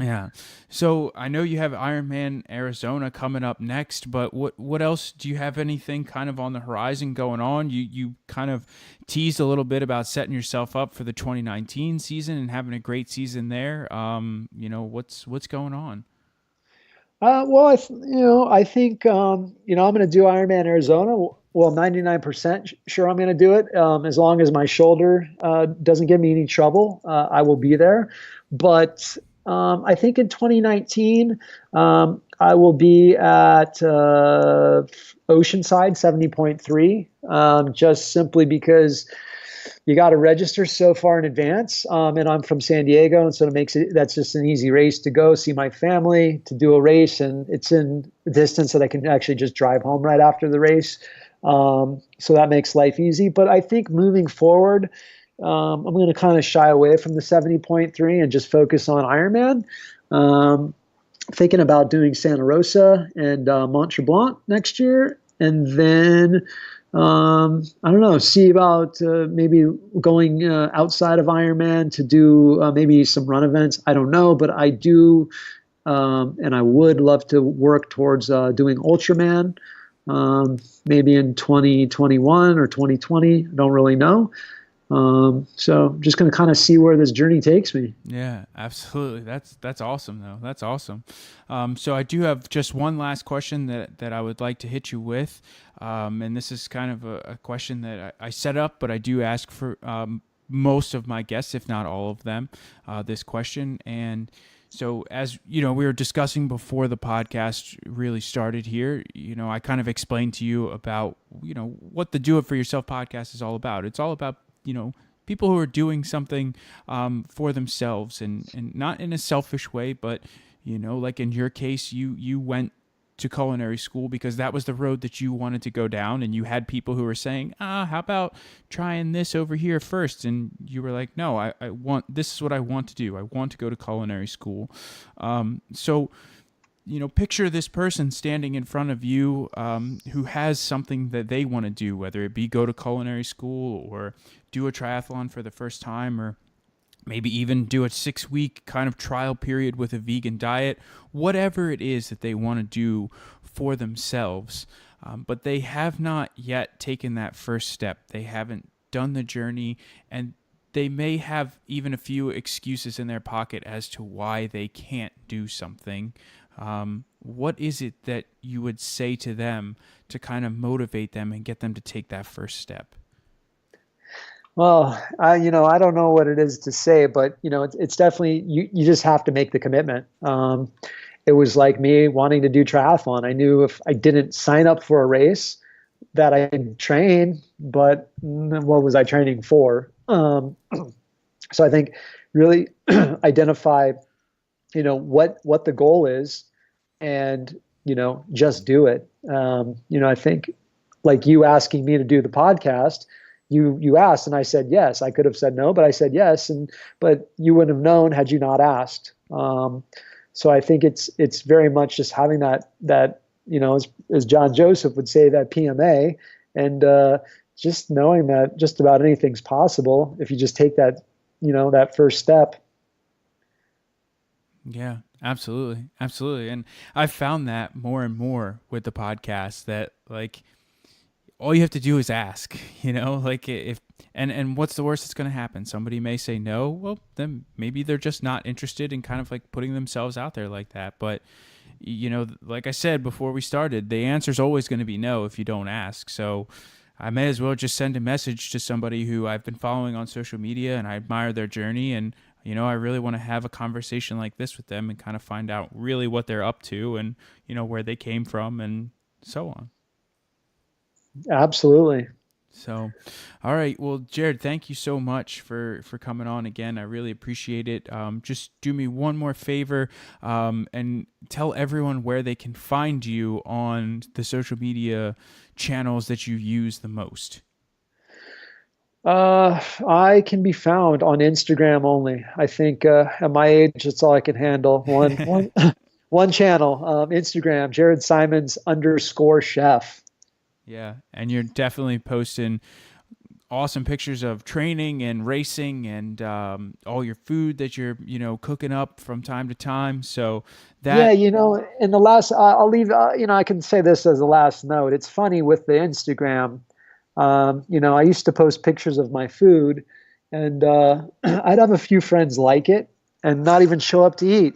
Yeah. So I know you have Ironman Arizona coming up next, but what else do you have anything kind of on the horizon going on? You kind of teased a little bit about setting yourself up for the 2019 season and having a great season there. What's going on? Well, I think, I'm going to do Ironman Arizona. Well, 99% sure I'm going to do it. As long as my shoulder doesn't give me any trouble, I will be there. But I think in 2019, I will be at Oceanside 70.3, just simply because you got to register so far in advance. And I'm from San Diego, and so it makes it that's just an easy race to go see my family, to do a race, and it's in a distance that I can actually just drive home right after the race. So that makes life easy. But I think moving forward, I'm going to kind of shy away from the 70.3 and just focus on Ironman. Thinking about doing Santa Rosa and Mont Tremblant next year, and then I don't know, see about maybe going outside of Ironman to do maybe some run events. I don't know, but I do, and I would love to work towards doing Ultraman, maybe in 2021 or 2020. I don't really know. So just going to kind of see where this journey takes me. Yeah, absolutely. That's awesome though. That's awesome. So I do have just one last question that I would like to hit you with. And this is kind of a question that I set up, but I do ask for most of my guests, if not all of them, this question. And so as we were discussing before the podcast really started here, I kind of explained to you about, what the Do It For Yourself podcast is all about. It's all about, people who are doing something for themselves and not in a selfish way, but, like in your case, you went to culinary school because that was the road that you wanted to go down, and you had people who were saying, how about trying this over here first? And you were like, no, I want, this is what I want to do. I want to go to culinary school. So picture this person standing in front of you who has something that they want to do, whether it be go to culinary school or do a triathlon for the first time, or maybe even do a 6-week kind of trial period with a vegan diet, whatever it is that they want to do for themselves. But they have not yet taken that first step. They haven't done the journey, and they may have even a few excuses in their pocket as to why they can't do something. What is it that you would say to them to kind of motivate them and get them to take that first step? Well, I don't know what it is to say, but it's definitely you just have to make the commitment. It was like me wanting to do triathlon. I knew if I didn't sign up for a race that I could train, but what was I training for? So I think really identify, what the goal is, and just do it. I think like you asking me to do the podcast, you asked and I said yes. I could have said no, but I said yes, but you wouldn't have known had you not asked. So I think it's very much just having that as John Joseph would say, that PMA, and just knowing that just about anything's possible if you just take that that first step. Yeah, absolutely. Absolutely. And I've found that more and more with the podcast, that like all you have to do is ask, like if, and what's the worst that's going to happen? Somebody may say no. Well, then maybe they're just not interested in kind of like putting themselves out there like that. But, like I said before we started, the answer is always going to be no if you don't ask. So I may as well just send a message to somebody who I've been following on social media and I admire their journey, and I really want to have a conversation like this with them and kind of find out really what they're up to and, where they came from and so on. Absolutely. So, all right. Well, Jared, thank you so much for coming on again. I really appreciate it. Just do me one more favor and tell everyone where they can find you on the social media channels that you use the most. I can be found on Instagram only. I think at my age, that's all I can handle. One channel, Instagram, Jared Simons _chef. Yeah, and you're definitely posting awesome pictures of training and racing and all your food that you're, cooking up from time to time. So Yeah, that, in the last, I'll leave, I can say this as a last note. It's funny with the Instagram. I used to post pictures of my food, and I'd have a few friends like it and not even show up to eat.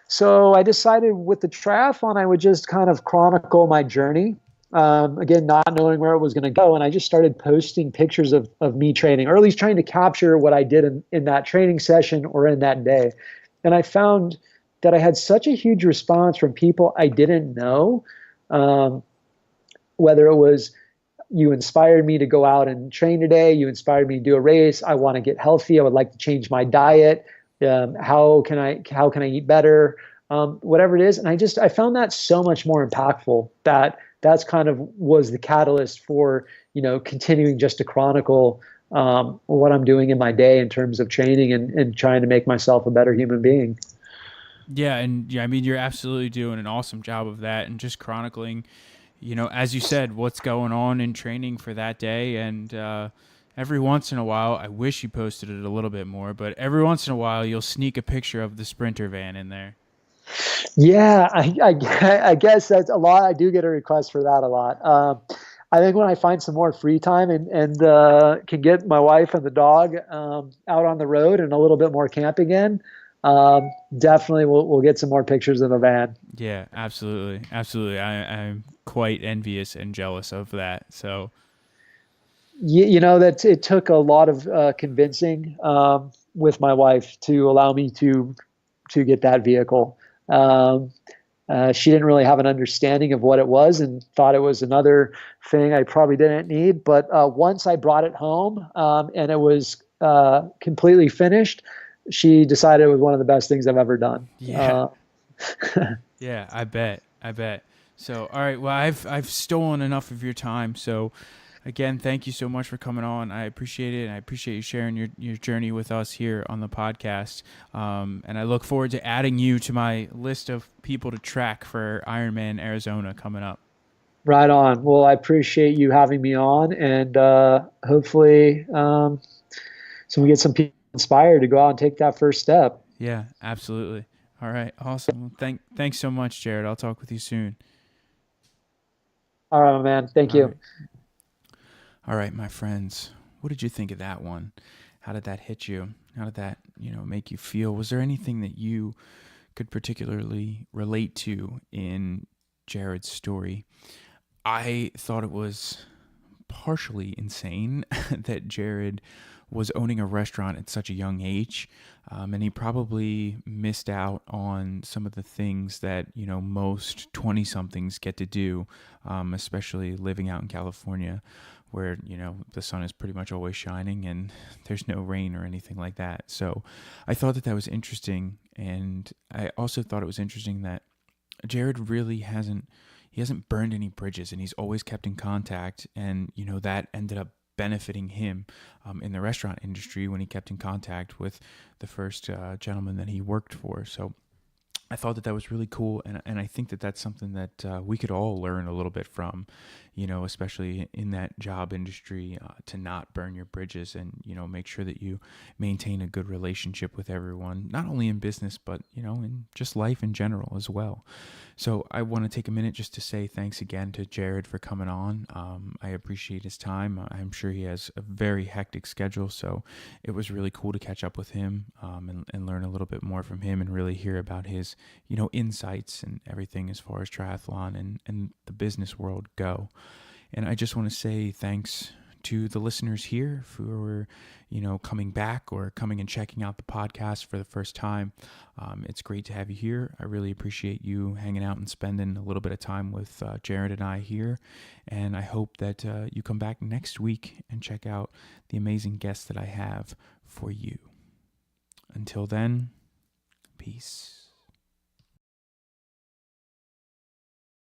So I decided with the triathlon, I would just kind of chronicle my journey. Again, not knowing where it was going to go. And I just started posting pictures of me training, or at least trying to capture what I did in that training session or in that day. And I found that I had such a huge response from people I didn't know, um, whether it was, you inspired me to go out and train today. You inspired me to do a race. I want to get healthy. I would like to change my diet. How can I eat better? Whatever it is. And I found that so much more impactful, that's kind of was the catalyst for, continuing just to chronicle what I'm doing in my day in terms of training and trying to make myself a better human being. yeah. And yeah, I mean, you're absolutely doing an awesome job of that and just chronicling, as you said, what's going on in training for that day. And every once in a while, I wish you posted it a little bit more, but every once in a while, you'll sneak a picture of the Sprinter van in there. Yeah, I guess that's a lot. I do get a request for that a lot. I think when I find some more free time and can get my wife and the dog out on the road and a little bit more camping in, definitely we'll get some more pictures in the van. Yeah, absolutely. Absolutely. I'm quite envious and jealous of that. So, That it took a lot of convincing with my wife to allow me to get that vehicle. Um, she didn't really have an understanding of what it was and thought it was another thing I probably didn't need. But once I brought it home and it was completely finished, she decided it was one of the best things I've ever done. yeah. Yeah, I bet. I bet. So, all right. Well, I've stolen enough of your time. So, again, thank you so much for coming on. I appreciate it, and I appreciate you sharing your journey with us here on the podcast. And I look forward to adding you to my list of people to track for Ironman Arizona coming up. Right on. Well, I appreciate you having me on, and hopefully, so we get some people inspired to go out and take that first step. Yeah, absolutely. All right, awesome. Well, thanks so much, Jared. I'll talk with you soon. All right, my man. Thank All you. right. All right, my friends. What did you think of that one? How did that hit you? How did that, make you feel? Was there anything that you could particularly relate to in Jared's story? I thought it was partially insane that Jared was owning a restaurant at such a young age. And he probably missed out on some of the things that, most 20 somethings get to do, especially living out in California where, the sun is pretty much always shining and there's no rain or anything like that. So I thought that was interesting. And I also thought it was interesting that Jared really hasn't burned any bridges and he's always kept in contact. And, that ended up benefiting him in the restaurant industry when he kept in contact with the first gentleman that he worked for. So I thought that was really cool. And I think that that's something that we could all learn a little bit from, especially in that job industry, to not burn your bridges and, make sure that you maintain a good relationship with everyone, not only in business, but, in just life in general as well. So I want to take a minute just to say thanks again to Jared for coming on. I appreciate his time. I'm sure he has a very hectic schedule, so it was really cool to catch up with him and learn a little bit more from him and really hear about his, insights and everything as far as triathlon and the business world go. And I just want to say thanks to the listeners here for, coming back or coming and checking out the podcast for the first time. It's great to have you here. I really appreciate you hanging out and spending a little bit of time with Jared and I here. And I hope that you come back next week and check out the amazing guests that I have for you. Until then, peace.